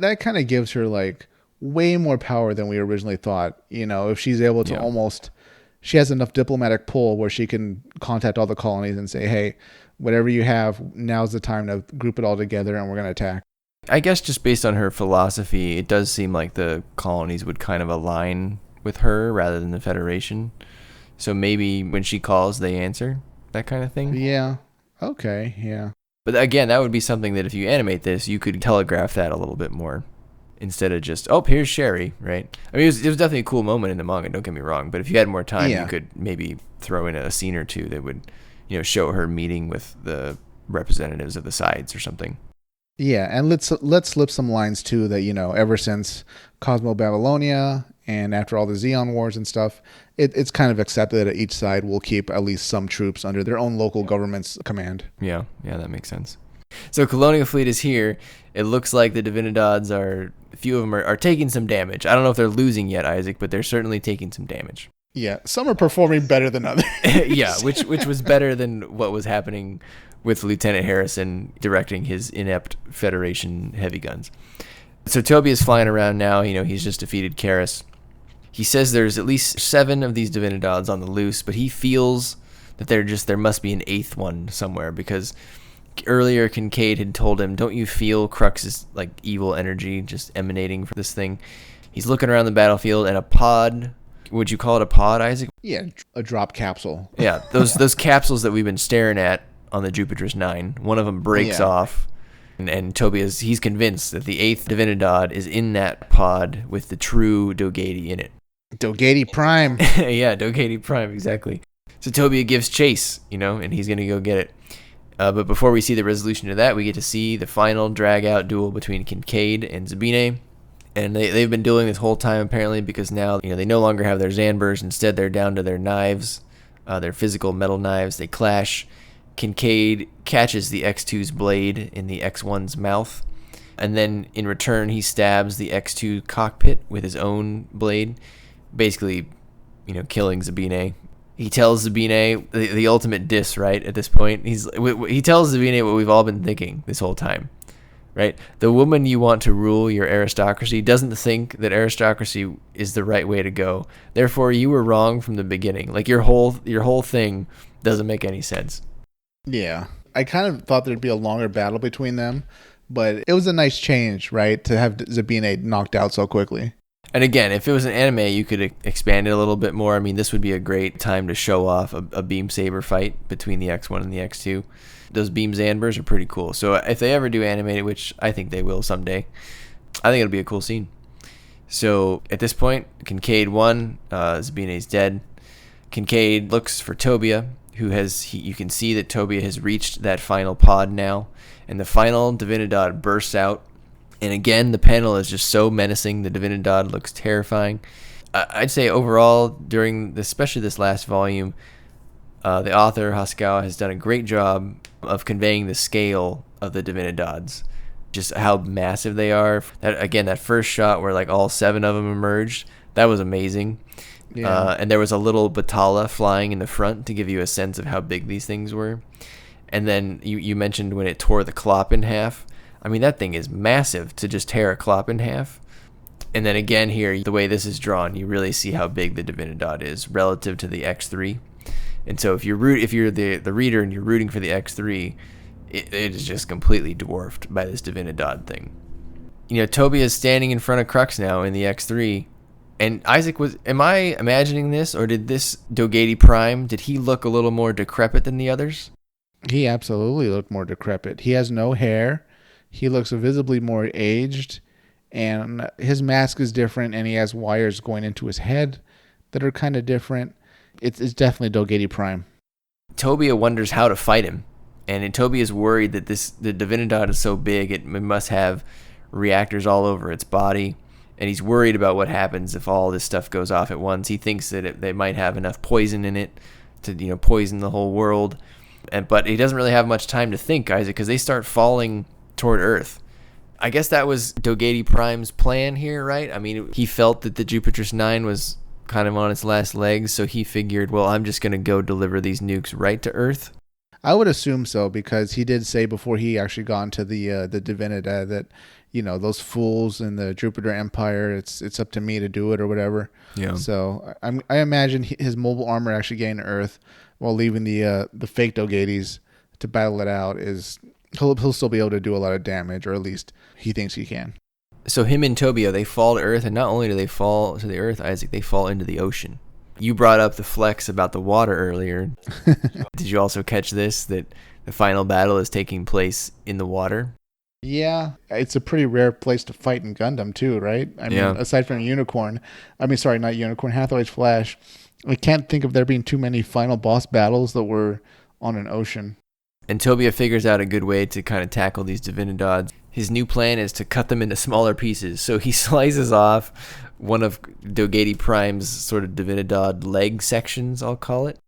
That kind of gives her, like, way more power than we originally thought. You know, if she's able to she has enough diplomatic pull where she can contact all the colonies and say, hey, whatever you have, now's the time to group it all together and we're going to attack. I guess just based on her philosophy, it does seem like the colonies would kind of align with her rather than the Federation. So maybe when she calls, they answer, that kind of thing. Yeah. Okay. Yeah. But again, that would be something that if you animate this, you could telegraph that a little bit more. Instead of just, oh, here's Sherry, right? I mean, it was definitely a cool moment in the manga, don't get me wrong. But if you had more time, you could maybe throw in a scene or two that would, you know, show her meeting with the representatives of the sides or something. Yeah, and let's slip some lines too that, you know, ever since Cosmo Babylonia and after all the Zeon Wars and stuff, it's kind of accepted that each side will keep at least some troops under their own local government's command. Yeah, that makes sense. So Colonial Fleet is here. It looks like the Divinidads a few of them are taking some damage. I don't know if they're losing yet, Isaac, but they're certainly taking some damage. Yeah, some are performing better than others. Yeah, which was better than what was happening with Lieutenant Harrison directing his inept Federation heavy guns. So Tobia is flying around now. You know, he's just defeated Karis. He says there's at least 7 of these Divinidads on the loose, but he feels that there must be an 8th one somewhere, because earlier Kincade had told him, don't you feel Crux's like evil energy just emanating from this thing? He's looking around the battlefield, and a pod, would you call it a pod, Isaac? Yeah, a drop capsule. Yeah, those capsules that we've been staring at on the Jupiter's 9, one of them breaks off, And he's convinced that the 8th Divinidad is in that pod with the true Dogatie in it. Dogatie Prime. Yeah, Dogatie Prime, exactly. So Tobia gives chase, and he's going to go get it. But before we see the resolution to that, we get to see the final drag-out duel between Kincade and Zabine. And they've been dueling this whole time, apparently, because now they no longer have their Zanbers. Instead, they're down to their knives, their physical metal knives. They clash. Kincade catches the X2's blade in the X1's mouth, and then in return he stabs the X2 cockpit with his own blade, basically, killing Zabine. He tells Zabine the ultimate diss, right? At this point, he tells Zabine what we've all been thinking this whole time, right? The woman you want to rule your aristocracy doesn't think that aristocracy is the right way to go. Therefore, you were wrong from the beginning. Like your whole thing doesn't make any sense. Yeah. I kind of thought there'd be a longer battle between them, but it was a nice change, right? To have Zabine knocked out so quickly. And again, if it was an anime, you could expand it a little bit more. I mean, this would be a great time to show off a beam saber fight between the X1 and the X2. Those beam Zanbers are pretty cool. So if they ever do animate it, which I think they will someday, I think it'll be a cool scene. So at this point, Kincade won. Zabine's dead. Kincade looks for Tobia, you can see that Tobia has reached that final pod now, and the final Divinidad bursts out. And again, the panel is just so menacing. The Divinidad looks terrifying. I'd say overall, especially this last volume, the author, Hosokawa, has done a great job of conveying the scale of the Divinidads, just how massive they are. That first shot where like all 7 of them emerged, that was amazing. Yeah. And there was a little Batala flying in the front to give you a sense of how big these things were. And then you mentioned when it tore the Klopp in half. I mean, that thing is massive to just tear a Klopp in half. And then again here, the way this is drawn, you really see how big the Divinidad is relative to the X3. And so if you're the reader and you're rooting for the X3, it is just completely dwarfed by this Divinidad thing. Tobia is standing in front of Crux now in the X3. And Isaac, am I imagining this, or did this Dogatie Prime, did he look a little more decrepit than the others? He absolutely looked more decrepit. He has no hair. He looks visibly more aged, and his mask is different, and he has wires going into his head that are kind of different. It's definitely Dogatie Prime. Tobia wonders how to fight him, and Tobia is worried that the Divinidad is so big it must have reactors all over its body. And he's worried about what happens if all this stuff goes off at once. He thinks that they might have enough poison in it to poison the whole world. But he doesn't really have much time to think, Isaac, because they start falling toward Earth. I guess that was Dogatie Prime's plan here, right? I mean, he felt that the Jupiter's 9 was kind of on its last legs, so he figured, well, I'm just going to go deliver these nukes right to Earth. I would assume so, because he did say before he actually got into the Divinidad that, those fools in the Jupiter Empire, it's up to me to do it or whatever. Yeah. So I imagine his mobile armor actually getting to Earth while leaving the fake Dogaties to battle it out he'll still be able to do a lot of damage, or at least he thinks he can. So him and Tobia, they fall to Earth, and not only do they fall to the Earth, Isaac, they fall into the ocean. You brought up the flex about the water earlier. Did you also catch this, that the final battle is taking place in the water? Yeah, it's a pretty rare place to fight in Gundam too, right? I mean, aside from not Unicorn, Hathaway's Flash, I can't think of there being too many final boss battles that were on an ocean. And Tobia figures out a good way to kind of tackle these Divinidads. His new plan is to cut them into smaller pieces. So he slices off one of Dogatie Prime's sort of Divinidad leg sections, I'll call it.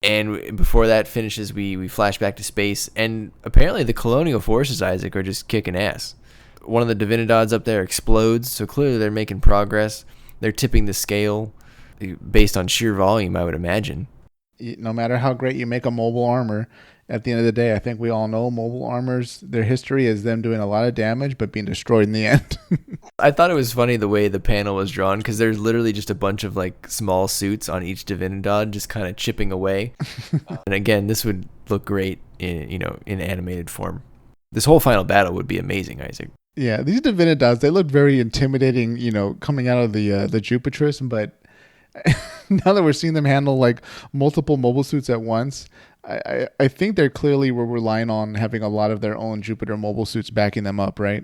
And before that finishes, we flash back to space. And apparently the colonial forces, Isaac, are just kicking ass. One of the Divinidads up there explodes, so clearly they're making progress. They're tipping the scale based on sheer volume, I would imagine. No matter how great you make a mobile armor, at the end of the day, I think we all know mobile armors, their history is them doing a lot of damage but being destroyed in the end. I thought it was funny the way the panel was drawn, because there's literally just a bunch of like small suits on each Divinidad just kind of chipping away. And again, this would look great in animated form. This whole final battle would be amazing, Isaac. Yeah, these Divinidads, they look very intimidating, coming out of the Jupiterus, but now that we're seeing them handle like multiple mobile suits at once, I think they clearly were relying on having a lot of their own Jupiter mobile suits backing them up, right?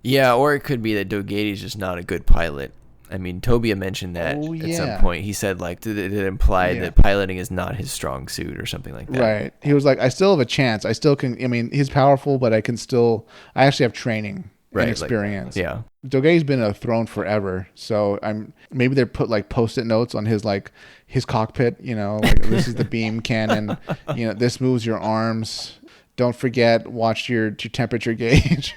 Yeah, or it could be that Dogatie's just not a good pilot. I mean, Tobia mentioned that Oh at some yeah, point. He said, like, did it imply yeah. that piloting is not his strong suit or something like that? Right. He was like, I still have a chance. I still can. I mean, he's powerful, but I can still. I actually have training and Right, experience. like, yeah. Dogatie's been a throne forever, so maybe they put like post-it notes on his like his cockpit. You know, like this is the beam cannon. You know, this moves your arms. Don't forget, watch your temperature gauge.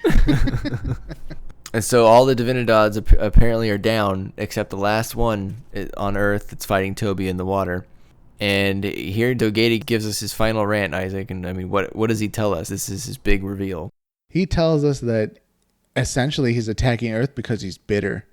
And so all the Divinidads apparently are down, except the last one on Earth that's fighting Tobia in the water. And here Dogatie gives us his final rant, Isaac. And I mean, what does he tell us? This is his big reveal. He tells us that essentially he's attacking Earth because he's bitter.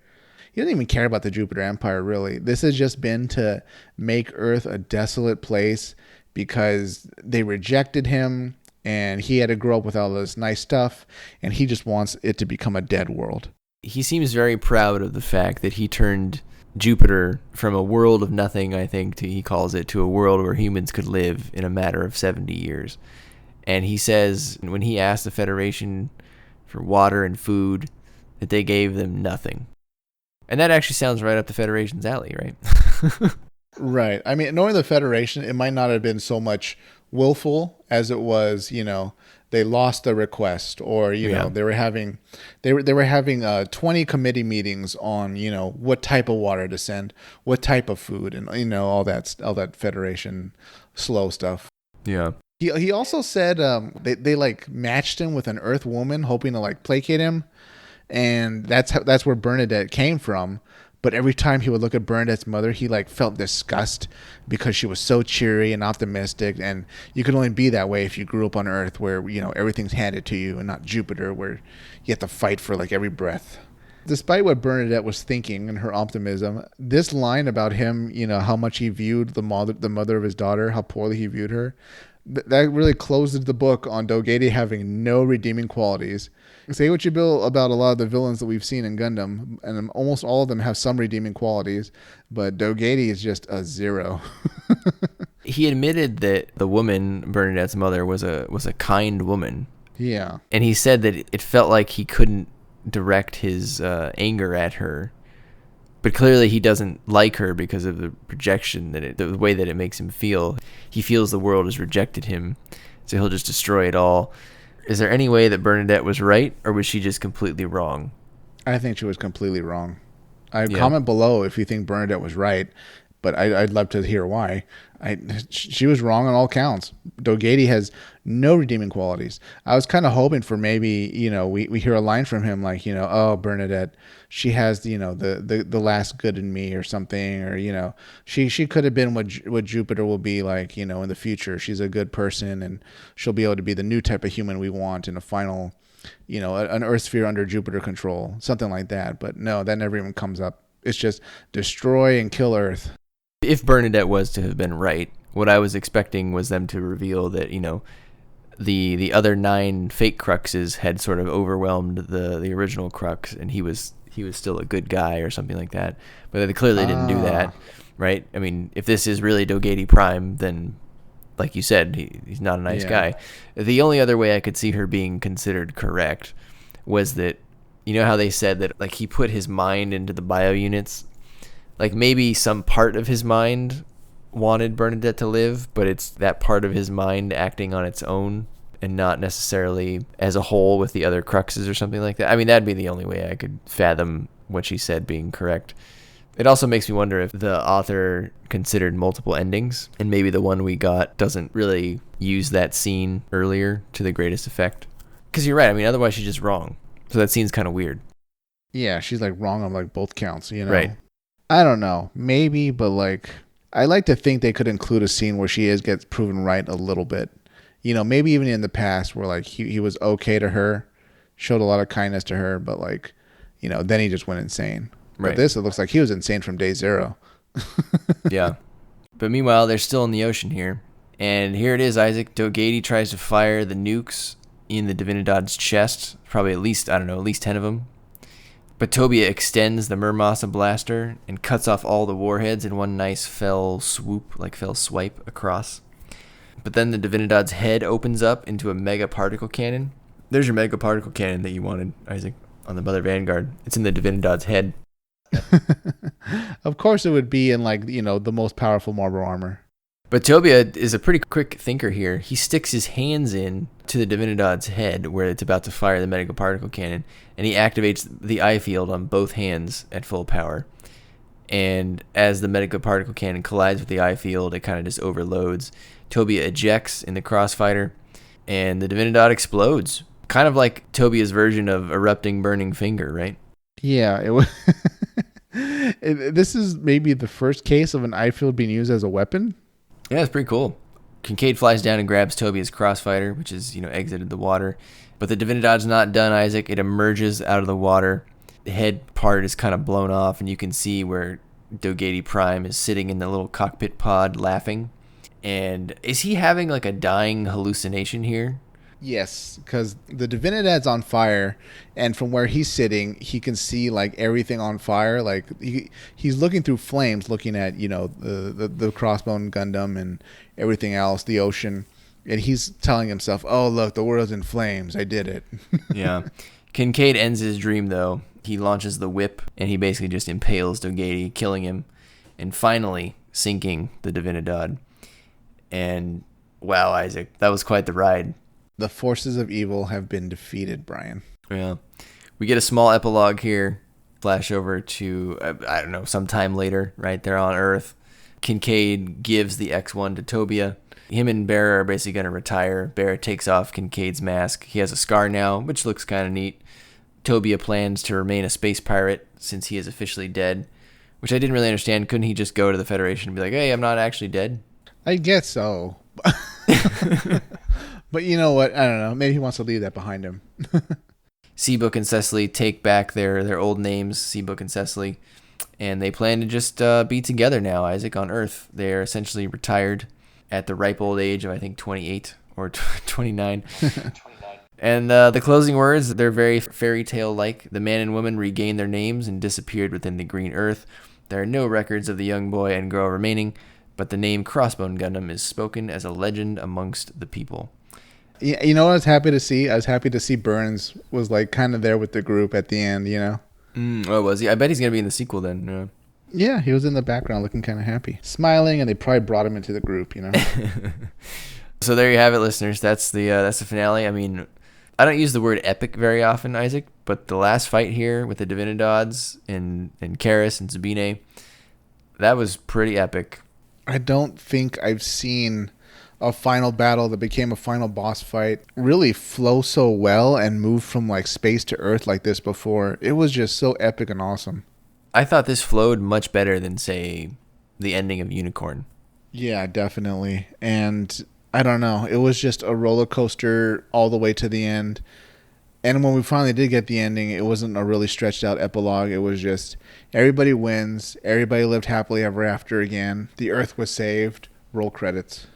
He doesn't even care about the Jupiter Empire, really. This has just been to make Earth a desolate place because they rejected him and he had to grow up with all this nice stuff, and he just wants it to become a dead world. He seems very proud of the fact that he turned Jupiter from a world of nothing, I think, he calls it, to a world where humans could live in a matter of 70 years. And he says when he asked the Federation for water and food, that they gave them nothing. And that actually sounds right up the Federation's alley, right? Right. I mean, knowing the Federation, it might not have been so much willful as it was, you know, they lost the request, or you know, they were having 20 committee meetings on, you know, what type of water to send, what type of food, and you know, all that Federation slow stuff. Yeah. He also said they like matched him with an Earth woman, hoping to like placate him, and that's where Bernadette came from. But every time he would look at Bernadette's mother, he like felt disgust because she was so cheery and optimistic, and you could only be that way if you grew up on Earth, where you know everything's handed to you, and not Jupiter, where you have to fight for like every breath. Despite what Bernadette was thinking and her optimism, this line about him, you know, how much he viewed the mother of his daughter, how poorly he viewed her, that really closes the book on Dogatie having no redeeming qualities. Say what you will about a lot of the villains that we've seen in Gundam, and almost all of them have some redeeming qualities, but Dogatie is just a zero. He admitted that the woman, Bernadette's mother, was a kind woman. Yeah. And he said that it felt like he couldn't direct his anger at her. But clearly he doesn't like her because of the projection, the way that it makes him feel. He feels the world has rejected him, so he'll just destroy it all. Is there any way that Bernadette was right, or was she just completely wrong? I think she was completely wrong. Comment below if you think Bernadette was right, but I'd love to hear why. She was wrong on all counts. Dogatie has no redeeming qualities. I was kind of hoping for maybe, you know, we hear a line from him like, you know, oh, Bernadette, she has, you know, the last good in me or something, or, you know, she could have been what Jupiter will be like, you know, in the future. She's a good person, and she'll be able to be the new type of human we want in a final, you know, an Earth sphere under Jupiter control, something like that. But no, that never even comes up. It's just destroy and kill Earth. If Bernadette was to have been right, what I was expecting was them to reveal that, you know, the other 9 fake Cruxes had sort of overwhelmed the original Crux, and he was still a good guy or something like that. But they clearly didn't do that, right? I mean, if this is really Dogatie Prime, then, like you said, he's not a nice guy. The only other way I could see her being considered correct was that, you know how they said that, like, he put his mind into the bio units? Like, maybe some part of his mind wanted Bernadette to live, but it's that part of his mind acting on its own and not necessarily as a whole with the other Cruxes or something like that. I mean, that'd be the only way I could fathom what she said being correct. It also makes me wonder if the author considered multiple endings, and maybe the one we got doesn't really use that scene earlier to the greatest effect. Because you're right, I mean, otherwise she's just wrong. So that scene's kind of weird. Yeah, she's like wrong on like both counts, you know? Right. I don't know. Maybe, but like, I like to think they could include a scene where she gets proven right a little bit. You know, maybe even in the past where like he was okay to her, showed a lot of kindness to her, but like, you know, then he just went insane. Right. But this, it looks like he was insane from day 0. Yeah. But meanwhile, they're still in the ocean here. And here it is, Isaac. Dogatie tries to fire the nukes in the Divinidad's chest. Probably at least 10 of them. But Tobia extends the Murmasa blaster and cuts off all the warheads in one nice fell swipe across. But then the Divinidad's head opens up into a mega particle cannon. There's your mega particle cannon that you wanted, Isaac, on the Mother Vanguard. It's in the Divinidad's head. Of course it would be in, like, you know, the most powerful marble armor. But Tobia is a pretty quick thinker here. He sticks his hands in to the Divinidad's head where it's about to fire the mega particle cannon, and he activates the eye field on both hands at full power. And as the mega particle cannon collides with the eye field, it kind of just overloads. Tobia ejects in the crossfighter, and the Divinidad explodes. Kind of like Tobia's version of erupting burning finger, right? Yeah, it was. This is maybe the first case of an eye field being used as a weapon. Yeah, it's pretty cool. Kincade flies down and grabs Tobia's crossfighter, which is, exited the water. But the Divinidad's not done, Isaac. It emerges out of the water. The head part is kind of blown off, and you can see where Dogatie Prime is sitting in the little cockpit pod laughing. And is he having like a dying hallucination here? Yes, because the Divinidad's on fire, and from where he's sitting, he can see like everything on fire. Like he's looking through flames, looking at the Crossbone Gundam and everything else, the ocean, and he's telling himself, "Oh, look, the world's in flames. I did it." Yeah. Kincade ends his dream though. He launches the whip, and he basically just impales Dogatie, killing him, and finally sinking the Divinidad. And wow, Isaac, that was quite the ride. The forces of evil have been defeated, Brian. Yeah. We get a small epilogue here. Flash over to, I don't know, sometime later, right? They're on Earth. Kincade gives the X1 to Tobia. Him and Bearer are basically going to retire. Bearer takes off Kincade's mask. He has a scar now, which looks kind of neat. Tobia plans to remain a space pirate since he is officially dead, which I didn't really understand. Couldn't he just go to the Federation and be like, hey, I'm not actually dead? I guess so. But you know what? I don't know. Maybe he wants to leave that behind him. Seabook and Cecily take back their old names, Seabook and Cecily, and they plan to just be together now, Isaac, on Earth. They're essentially retired at the ripe old age of, I think, 28 or 29. 29. And the closing words, they're very fairy tale-like. The man and woman regained their names and disappeared within the green Earth. There are no records of the young boy and girl remaining, but the name Crossbone Gundam is spoken as a legend amongst the people. Yeah, you know what I was happy to see? I was happy to see Burns was like kind of there with the group at the end, Oh, was he? I bet he's going to be in the sequel then. Yeah, he was in the background looking kind of happy. Smiling, and they probably brought him into the group, So there you have it, listeners. That's the finale. I mean, I don't use the word epic very often, Isaac, but the last fight here with the Divinidads and Karis and Zabine, that was pretty epic. I don't think I've seen a final battle that became a final boss fight really flow so well and move from like space to Earth like this before. It was just so epic and awesome. I thought this flowed much better than, say, the ending of Unicorn. Yeah, definitely. And I don't know. It was just a roller coaster all the way to the end. And when we finally did get the ending, it wasn't a really stretched out epilogue. It was just everybody wins. Everybody lived happily ever after again. The Earth was saved. Roll credits.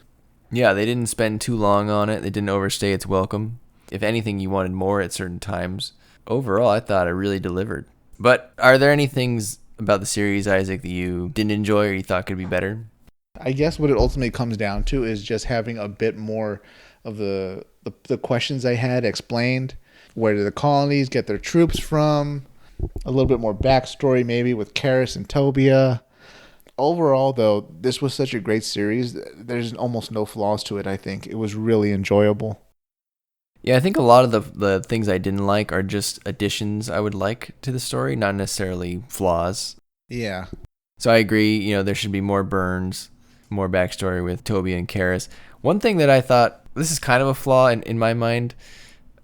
Yeah, they didn't spend too long on it. They didn't overstay its welcome. If anything, you wanted more at certain times. Overall, I thought it really delivered. But are there any things about the series, Isaac, that you didn't enjoy or you thought could be better? I guess what it ultimately comes down to is just having a bit more of the questions I had explained. Where do the colonies get their troops from? A little bit more backstory maybe with Karis and Tobia. Overall, though, this was such a great series. There's almost no flaws to it, I think. It was really enjoyable. Yeah, I think a lot of the things I didn't like are just additions I would like to the story, not necessarily flaws. Yeah. So I agree, there should be more burns, more backstory with Tobia and Karis. One thing that I thought, this is kind of a flaw in my mind,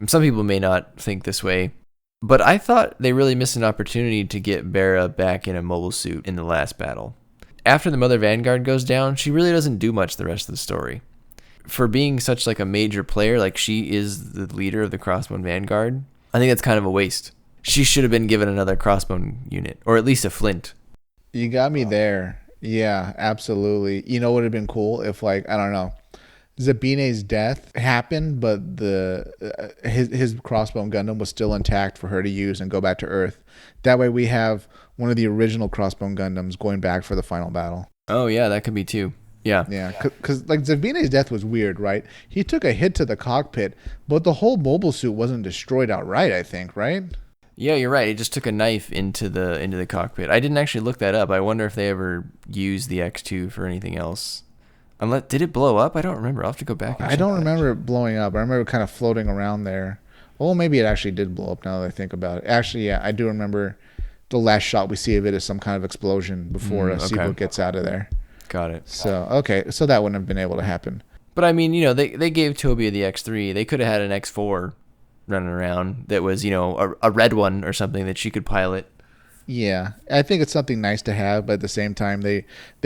some people may not think this way, but I thought they really missed an opportunity to get Bera back in a mobile suit in the last battle. After the Mother Vanguard goes down, she really doesn't do much the rest of the story. For being such like a major player, like she is the leader of the Crossbone Vanguard, I think that's kind of a waste. She should have been given another Crossbone unit, or at least a Flint. You got me there. Yeah, absolutely. You know what would have been cool if, like, I don't know, Zabine's death happened, but his Crossbone Gundam was still intact for her to use and go back to Earth. That way we have one of the original Crossbone Gundams going back for the final battle. Oh yeah, that could be too. Yeah. Yeah, because like Zabine's death was weird, right? He took a hit to the cockpit, but the whole mobile suit wasn't destroyed outright, I think, right? Yeah, you're right. It just took a knife into the cockpit. I didn't actually look that up. I wonder if they ever used the X2 for anything else. Did it blow up? I don't remember. I'll have to go back and I check don't that. remember it blowing up. I remember it kind of floating around there. Well, maybe it actually did blow up now that I think about it. Actually, yeah, I do remember the last shot we see of it is some kind of explosion before okay. Seabook gets out of there. Got it. So, okay, so that wouldn't have been able to happen. But I mean, they gave Tobia the X3. They could have had an X4 running around that was, a red one or something that she could pilot. Yeah, I think it's something nice to have, but at the same time, they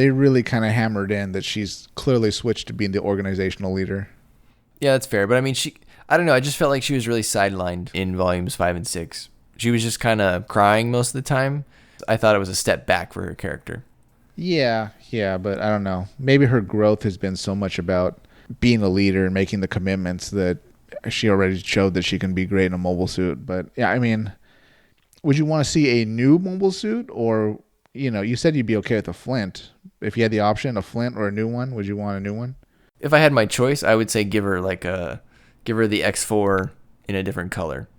really kind of hammered in that she's clearly switched to being the organizational leader. Yeah, that's fair. But I mean, I don't know. I just felt like she was really sidelined in volumes 5 and 6. She was just kind of crying most of the time. I thought it was a step back for her character. Yeah, but I don't know. Maybe her growth has been so much about being a leader and making the commitments that she already showed that she can be great in a mobile suit. But yeah, I mean, would you want to see a new mobile suit, or you said you'd be okay with a Flint. If you had the option, a Flint or a new one, would you want a new one? If I had my choice, I would say give her the X4 in a different color.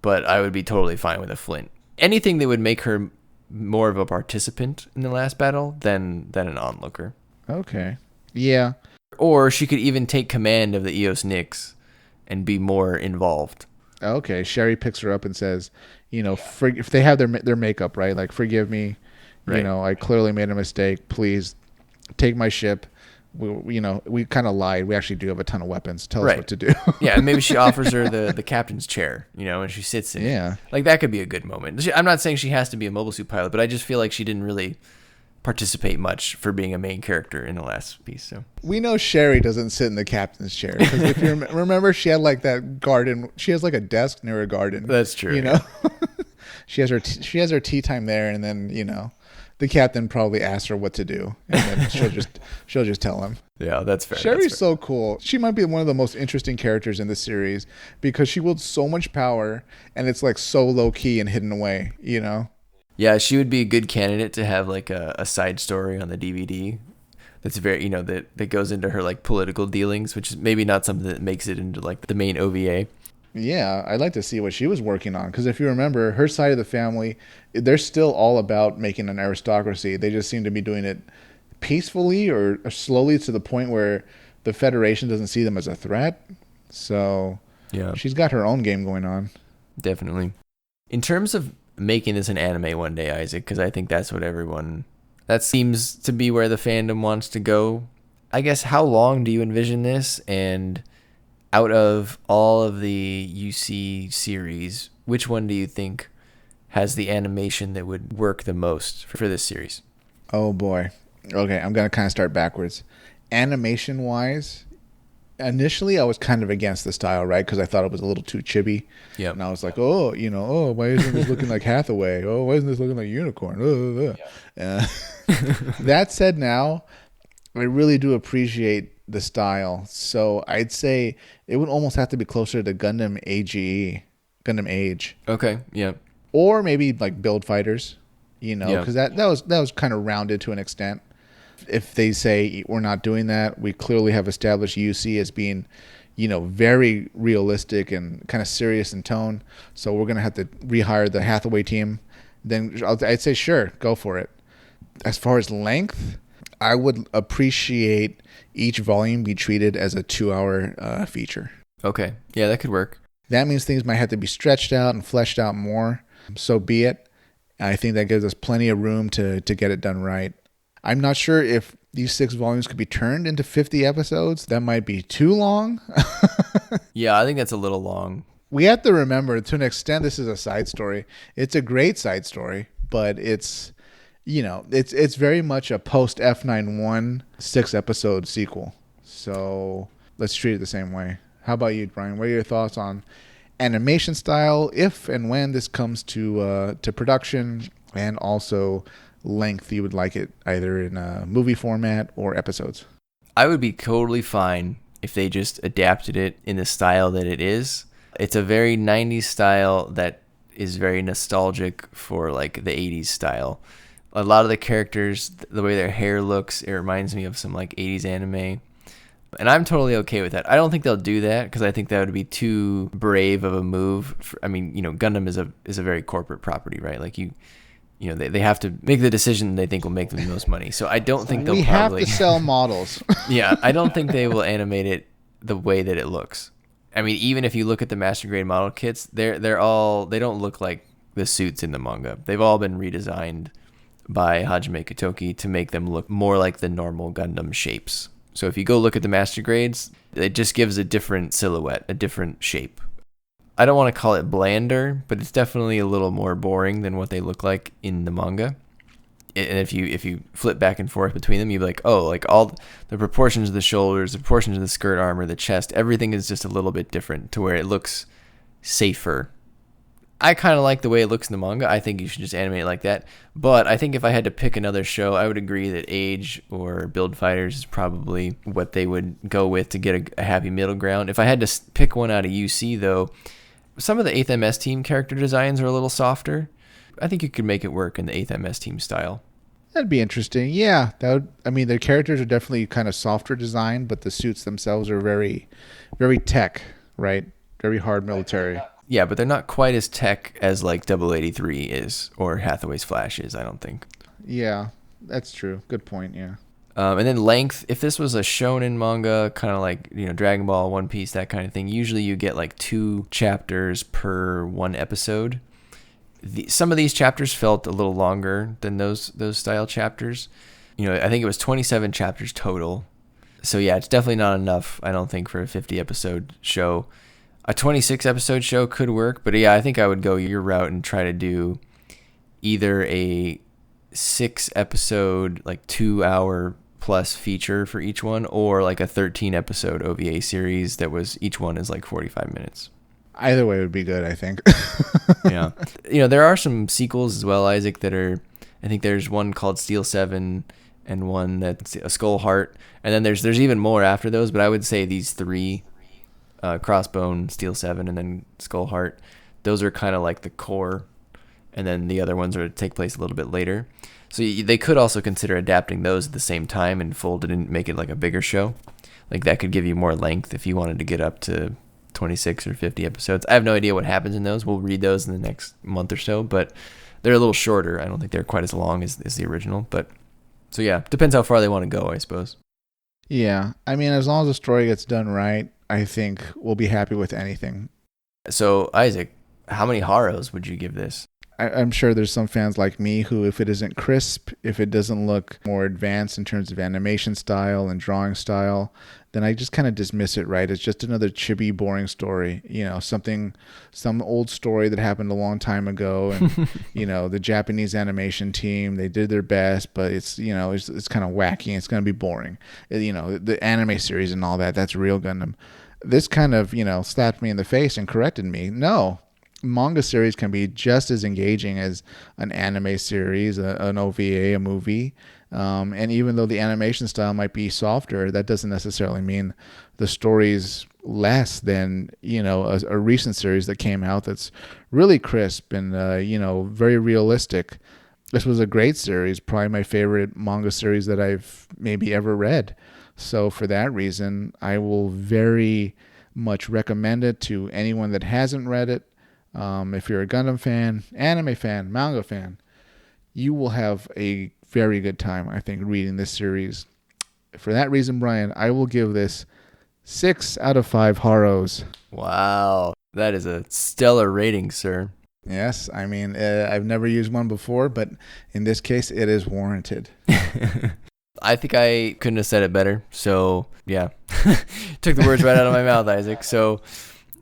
But I would be totally fine with a Flint. Anything that would make her more of a participant in the last battle than an onlooker. Okay. Yeah. Or she could even take command of the EOS Nix and be more involved. Okay. Sherry picks her up and says, if they have their makeup, right? Like, forgive me. Right. I clearly made a mistake. Please take my ship. We kind of lied. We actually do have a ton of weapons. Tell us what to do. Yeah, and maybe she offers her the captain's chair, and she sits in it. Yeah. Like, that could be a good moment. I'm not saying she has to be a mobile suit pilot, but I just feel like she didn't really participate much for being a main character in the last piece. So we know Sherry doesn't sit in the captain's chair, because if you remember, she had like that garden. She has like a desk near a garden. That's true. She has her tea time there, and then the captain probably asks her what to do, and then she'll just tell him. Yeah, that's fair. Sherry's so cool. She might be one of the most interesting characters in the series because she wields so much power, and it's like so low key and hidden away. Yeah, she would be a good candidate to have like a side story on the DVD. That's very that goes into her like political dealings, which is maybe not something that makes it into like the main OVA. Yeah, I'd like to see what she was working on, because if you remember, her side of the family, they're still all about making an aristocracy. They just seem to be doing it peacefully or slowly to the point where the Federation doesn't see them as a threat. So yeah, she's got her own game going on. Definitely. In terms of making this an anime one day, Isaac, because I think that seems to be where the fandom wants to go. I guess, how long do you envision this? And out of all of the UC series, which one do you think has the animation that would work the most for this series? Oh boy. Okay, I'm going to kind of start backwards. Animation-wise, initially I was kind of against the style, right? Because I thought it was a little too chibi. Yeah. And I was like, why isn't this looking like Hathaway? Oh, why isn't this looking like Unicorn? That said, now, I really do appreciate the style. So I'd say it would almost have to be closer to Gundam Gundam Age. Okay, yeah. Or maybe like Build Fighters, because that was kind of rounded to an extent. If they say we're not doing that, we clearly have established UC as being, very realistic and kind of serious in tone. So we're going to have to rehire the Hathaway team. Then I'd say, sure, go for it. As far as length, I would appreciate each volume be treated as a 2-hour feature. Okay. Yeah, that could work. That means things might have to be stretched out and fleshed out more. So be it. I think that gives us plenty of room to get it done right. I'm not sure if these 6 volumes could be turned into 50 episodes. That might be too long. Yeah, I think that's a little long. We have to remember, to an extent, this is a side story. It's a great side story, but it's very much a post F91 6-episode sequel. So let's treat it the same way. How about you, Brian? What are your thoughts on animation style, if and when this comes to production, and also length you would like it either in a movie format or episodes? I would be totally fine if they just adapted it in the style that it is. It's a very 90s style that is very nostalgic for like the 80s style. A lot of the characters, the way their hair looks, it reminds me of some like 80s anime. And I'm totally okay with that. I don't think they'll do that because I think that would be too brave of a move. I mean, Gundam is a very corporate property, right? Like they have to make the decision they think will make them the most money. So I don't think they'll probably... We have to sell models. Yeah, I don't think they will animate it the way that it looks. I mean, even if you look at the master grade model kits, they don't look like the suits in the manga. They've all been redesigned by Hajime Katoki to make them look more like the normal Gundam shapes. So if you go look at the master grades, it just gives a different silhouette, a different shape. I don't want to call it blander, but it's definitely a little more boring than what they look like in the manga. And if you flip back and forth between them, you'd be like, oh, like all the proportions of the shoulders, the proportions of the skirt armor, the chest, everything is just a little bit different to where it looks safer. I kind of like the way it looks in the manga. I think you should just animate it like that. But I think if I had to pick another show, I would agree that Age or Build Fighters is probably what they would go with to get a happy middle ground. If I had to pick one out of UC, though, some of the 8th MS team character designs are a little softer. I think you could make it work in the 8th MS team style. That'd be interesting. Yeah, their characters are definitely kind of softer design, but the suits themselves are very, very tech, right? Very hard military. Yeah, but they're not quite as tech as like 083 is or Hathaway's Flash is, I don't think. Yeah, that's true. Good point, yeah. And then length, if this was a shonen manga, kind of like, Dragon Ball, One Piece, that kind of thing, usually you get like 2 chapters per 1 episode. Some of these chapters felt a little longer than those style chapters. I think it was 27 chapters total. So yeah, it's definitely not enough, I don't think, for a 50 episode show. A 26 episode show could work, but yeah, I think I would go your route and try to do either a 6 episode, like 2 hour plus feature for each one, or like a 13 episode OVA series that was, each one is like 45 minutes. Either way would be good, I think. Yeah. There are some sequels as well, Isaac, that are, I think there's one called Steel 7 and one that's a Skull Heart. And then there's even more after those, but I would say these 3, Crossbone, Steel 7, and then Skull Heart, those are kind of like the core. And then the other ones are to take place a little bit later. So they could also consider adapting those at the same time and fold it and make it like a bigger show. Like that could give you more length if you wanted to get up to 26 or 50 episodes. I have no idea what happens in those. We'll read those in the next month or so, but they're a little shorter. I don't think they're quite as long as the original. But so yeah, depends how far they want to go, I suppose. Yeah, I mean, as long as the story gets done right, I think we'll be happy with anything. So Isaac, how many Haros would you give this? I'm sure there's some fans like me who, if it isn't crisp, if it doesn't look more advanced in terms of animation style and drawing style, then I just kind of dismiss it, right? It's just another chibi, boring story. Some old story that happened a long time ago. And, the Japanese animation team, they did their best, but it's kind of wacky. It's going to be boring. The anime series and all that, that's real Gundam. This kind of, slapped me in the face and corrected me. No. Manga series can be just as engaging as an anime series, an OVA, a movie. And even though the animation style might be softer, that doesn't necessarily mean the story's less than, a recent series that came out that's really crisp and, very realistic. This was a great series, probably my favorite manga series that I've maybe ever read. So for that reason, I will very much recommend it to anyone that hasn't read it. If you're a Gundam fan, anime fan, manga fan, you will have a very good time, I think, reading this series. For that reason, Brian, I will give this 6 out of 5 Haros. Wow, that is a stellar rating, sir. Yes, I mean, I've never used one before, but in this case, it is warranted. I think I couldn't have said it better. So, yeah, took the words right out of my mouth, Isaac. So,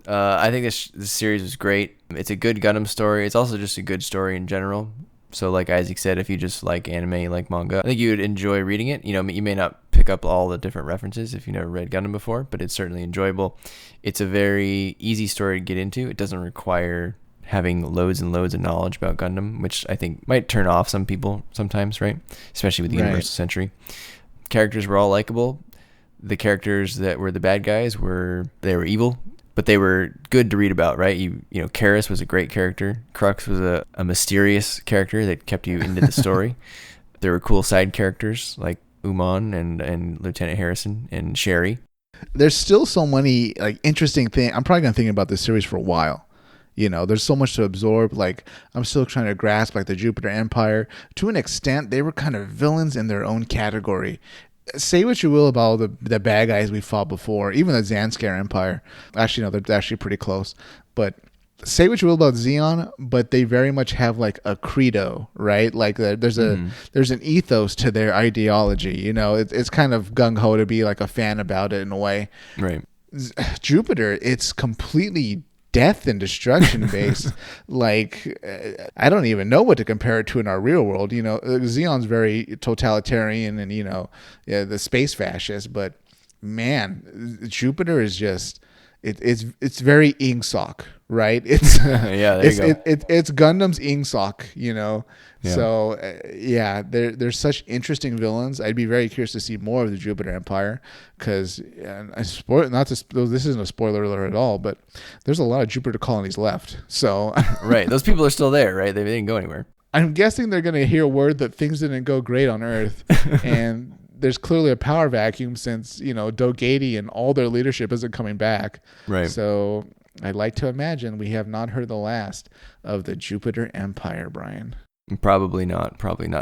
I think this series was great. It's a good Gundam story. It's also just a good story in general. So like Isaac said, if you just like anime, like manga, I think you would enjoy reading it. You may not pick up all the different references if you've never read Gundam before, but it's certainly enjoyable. It's a very easy story to get into. It doesn't require having loads and loads of knowledge about Gundam, which I think might turn off some people sometimes, right? Especially with the Universal Century. Characters were all likable. The characters that were the bad guys were evil. but they were good to read about, right? You know, Karis was a great character. Crux was a mysterious character that kept you into the story. There were cool side characters like Uman and Lieutenant Harrison and Sherry. There's still so many like interesting things. I'm probably gonna think about this series for a while. You know, there's so much to absorb. Like, I'm still trying to grasp like the Jupiter Empire. To an extent, they were kind of villains in their own category. Say what you will about the bad guys we fought before, even the Zanskar Empire. Actually, no, they're actually pretty close. But say what you will about Zeon, but they very much have like a credo, right? Like there's an ethos to their ideology. You know, it's kind of gung ho to be like a fan about it in a way. Right. Jupiter, it's completely death and destruction based. Like, I don't even know what to compare it to in our real world. You know, Zeon's very totalitarian and, you know, the space fascist, but man, Jupiter is just, it's very Ingsoc, right? It's yeah, there you go. It's Gundam's Ingsoc, you know. Yeah. So yeah, there's such interesting villains. I'd be very curious to see more of the Jupiter Empire because this isn't a spoiler alert at all, but there's a lot of Jupiter colonies left. So right, those people are still there, right? They didn't go anywhere. I'm guessing they're gonna hear word that things didn't go great on Earth, and there's clearly a power vacuum since, you know, Dogatie and all their leadership isn't coming back. Right. So I'd like to imagine we have not heard the last of the Jupiter Empire, Brian. Probably not.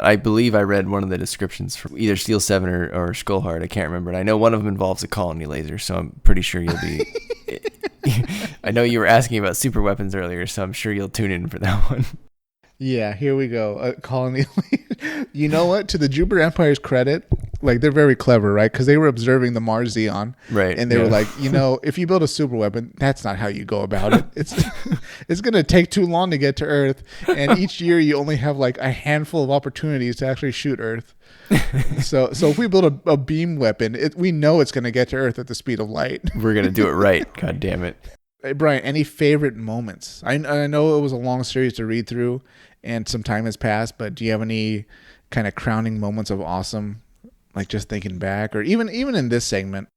I believe I read one of the descriptions for either Steel 7 or Skullheart. I can't remember. And I know one of them involves a colony laser, so I'm pretty sure you'll be... I know you were asking about super weapons earlier, so I'm sure you'll tune in for that one. Yeah, here we go. Colony. You know what? To the Jupiter Empire's credit, like, they're very clever, right? Because they were observing the Mars Zeon, right? And they were like, you know, if you build a super weapon, that's not how you go about it. It's going to take too long to get to Earth, and each year you only have like a handful of opportunities to actually shoot Earth. So if we build a beam weapon, we know it's going to get to Earth at the speed of light. We're going to do it right. God damn it. Hey, Brian, any favorite moments? I know it was a long series to read through and some time has passed, but do you have any kind of crowning moments of awesome, like just thinking back, or even in this segment?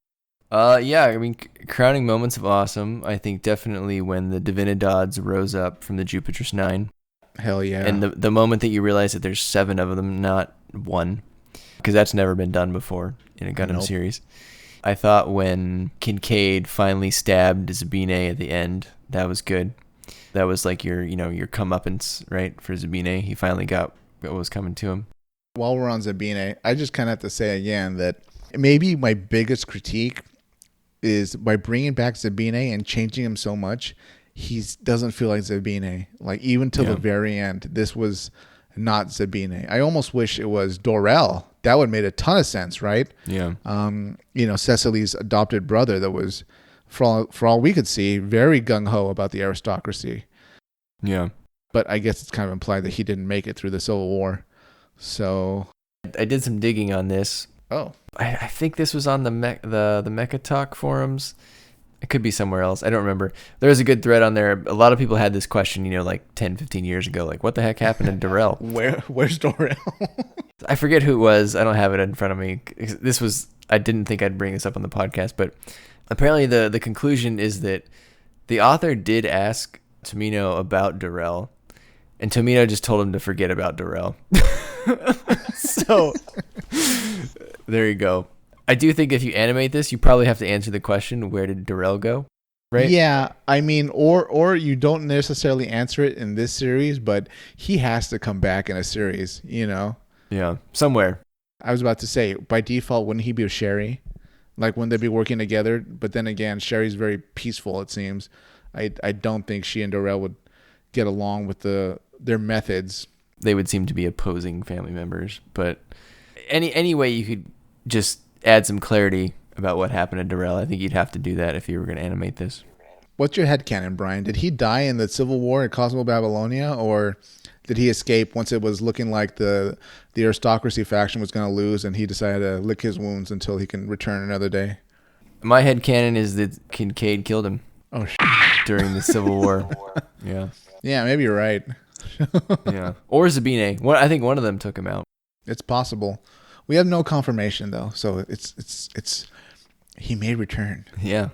Yeah, I mean, crowning moments of awesome, I think definitely when the Divinidads rose up from the Jupiter's 9. Hell yeah. And the moment that you realize that there's 7 of them, not 1, because that's never been done before in a Gundam series. I thought when Kincade finally stabbed Zabine at the end, that was good. That was like your comeuppance, right, for Zabine. He finally got what was coming to him. While we're on Zabine, I just kind of have to say again that maybe my biggest critique is by bringing back Zabine and changing him so much, he doesn't feel like Zabine. Like, even till the very end, this was not Zabine. I almost wish it was Dorel. That would have made a ton of sense, right? Yeah. You know, Cecily's adopted brother that was, for all we could see, very gung-ho about the aristocracy. Yeah. But I guess it's kind of implied that he didn't make it through the Civil War. So I did some digging on this. Oh. I think this was on the Mecha Talk forums. It could be somewhere else. I don't remember. There was a good thread on there. A lot of people had this question, you know, like 10, 15 years ago. Like, what the heck happened to Dorel? Where's Dorel? I forget who it was. I don't have it in front of me. I didn't think I'd bring this up on the podcast, but apparently the conclusion is that the author did ask Tomino about Dorel, and Tomino just told him to forget about Dorel. So there you go. I do think if you animate this, you probably have to answer the question, where did Dorel go? Right? Yeah, I mean, or you don't necessarily answer it in this series, but he has to come back in a series, you know? Yeah, somewhere. I was about to say, by default, wouldn't he be with Sherry? Like, wouldn't they be working together? But then again, Sherry's very peaceful, it seems. I don't think she and Dorel would get along with their methods. They would seem to be opposing family members, but any way you could just add some clarity about what happened to Dorel, I think you'd have to do that if you were going to animate this. What's your headcanon, Brian? Did he die in the Civil War at Cosmo Babylonia, or did he escape once it was looking like the aristocracy faction was going to lose, and he decided to lick his wounds until he can return another day? My headcanon is that Kincade killed him. Oh, during the Civil War. Yeah. Yeah, maybe you're right. Yeah. Or Zabine. I think one of them took him out. It's possible. We have no confirmation though, so it's he may return. Yeah.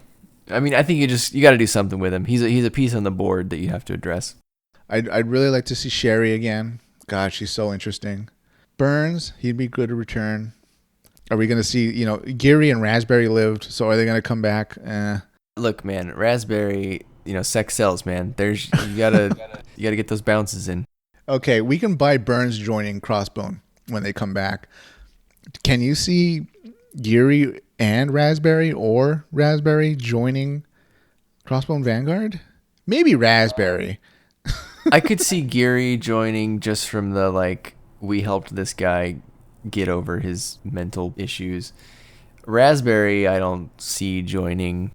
I mean, I think you got to do something with him. He's a piece on the board that you have to address. I'd really like to see Sherry again. God, she's so interesting. Burns, he'd be good to return. Are we going to see, Geary and Raspberry lived, so are they going to come back? Look, man, Raspberry, sex sells, man. You gotta get those bounces in. Okay, we can buy Burns joining Crossbone when they come back. Can you see Geary and Raspberry or Raspberry joining Crossbone Vanguard? Maybe Raspberry. I could see Geary joining just from the, we helped this guy get over his mental issues. Raspberry, I don't see joining.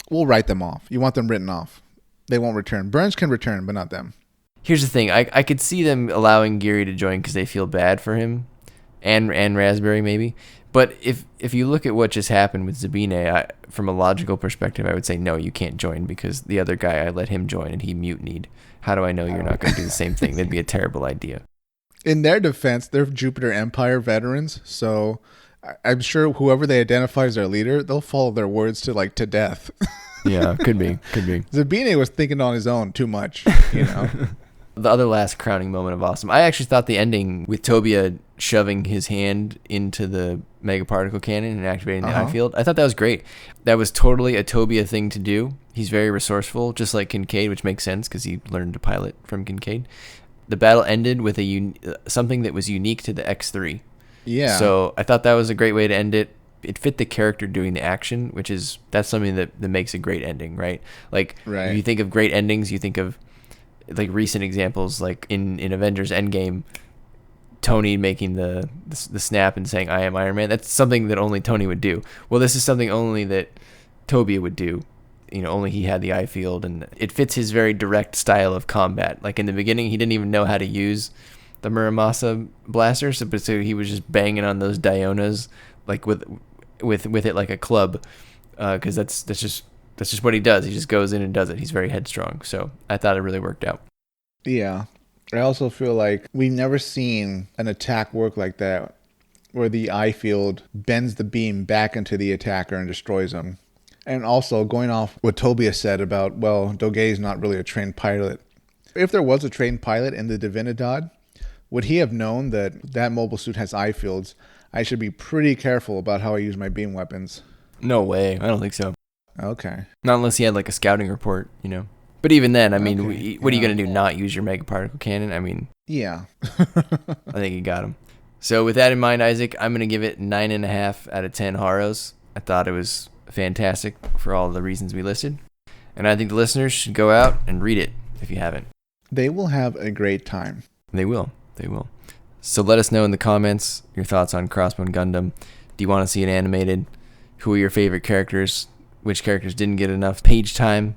We'll write them off. You want them written off. They won't return. Burns can return, but not them. Here's the thing. I could see them allowing Geary to join because they feel bad for him, and Raspberry maybe. But if you look at what just happened with Zabine, from a logical perspective, I would say no, you can't join because the other guy, I let him join and he mutinied. How do I know you're not going to do the same thing? That'd be a terrible idea. In their defense, they're Jupiter Empire veterans, so I'm sure whoever they identify as their leader, they'll follow their words to death. Yeah, could be. Zabine was thinking on his own too much, The other last crowning moment of awesome. I actually thought the ending with Tobia shoving his hand into the mega particle cannon and activating the eye field, I thought that was great. That was totally a Tobia thing to do. He's very resourceful, just like Kincade, which makes sense because he learned to pilot from Kincade. The battle ended with something that was unique to the X3. Yeah. So I thought that was a great way to end it. It fit the character doing the action, that's something that makes a great ending, right? Right. If you think of great endings, you think of recent examples, like in Avengers Endgame, Tony making the snap and saying, "I am Iron Man." That's something that only Tony would do. Well, this is something only that Tobia would do. Only he had the eye field, and it fits his very direct style of combat. Like in the beginning, he didn't even know how to use the Muramasa blaster, so he was just banging on those Dionas with it like a club, because that's just what he does. He just goes in and does it. He's very headstrong. So I thought it really worked out. Yeah. I also feel like we've never seen an attack work like that, where the eye field bends the beam back into the attacker and destroys him. And also, going off what Tobia said about, Dogatie is not really a trained pilot. If there was a trained pilot in the Divinidad, would he have known that mobile suit has eye fields? I should be pretty careful about how I use my beam weapons. No way. I don't think so. Okay. Not unless he had a scouting report, But even then, what are you going to do? Not use your mega particle cannon? Yeah. I think you got him. So with that in mind, Isaac, I'm going to give it 9.5 out of 10 Haros. I thought it was fantastic for all the reasons we listed. And I think the listeners should go out and read it if you haven't. They will have a great time. They will. So let us know in the comments your thoughts on Crossbone Gundam. Do you want to see it animated? Who are your favorite characters? Which characters didn't get enough page time?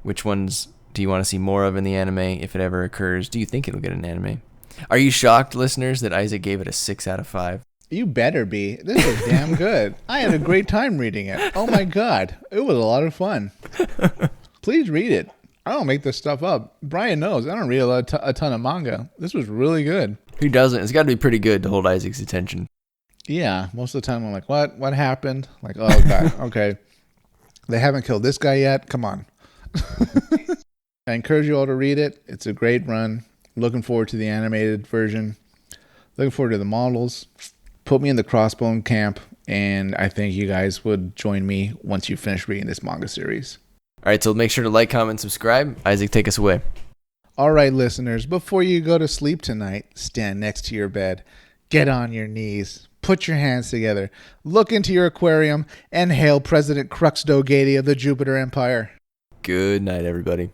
Which ones do you want to see more of in the anime if it ever occurs? Do you think it'll get an anime? Are you shocked, listeners, that Isaac gave it a 6 out of 5? You better be. This is damn good. I had a great time reading it. Oh my God. It was a lot of fun. Please read it. I don't make this stuff up. Brian knows. I don't read a ton of manga. This was really good. Who doesn't? It's got to be pretty good to hold Isaac's attention. Yeah. Most of the time I'm like, what? What happened? Like, oh God. Okay. They haven't killed this guy yet. Come on. I encourage you all to read it. It's a great run. Looking forward to the animated version. Looking forward to the models. Put me in the Crossbone camp, and I think you guys would join me once you finish reading this manga series. All right, so make sure to like, comment, subscribe. Isaac, take us away. All right, listeners, before you go to sleep tonight, stand next to your bed, get on your knees, put your hands together, look into your aquarium, and hail President Crux Dogatie of the Jupiter Empire. Good night, everybody.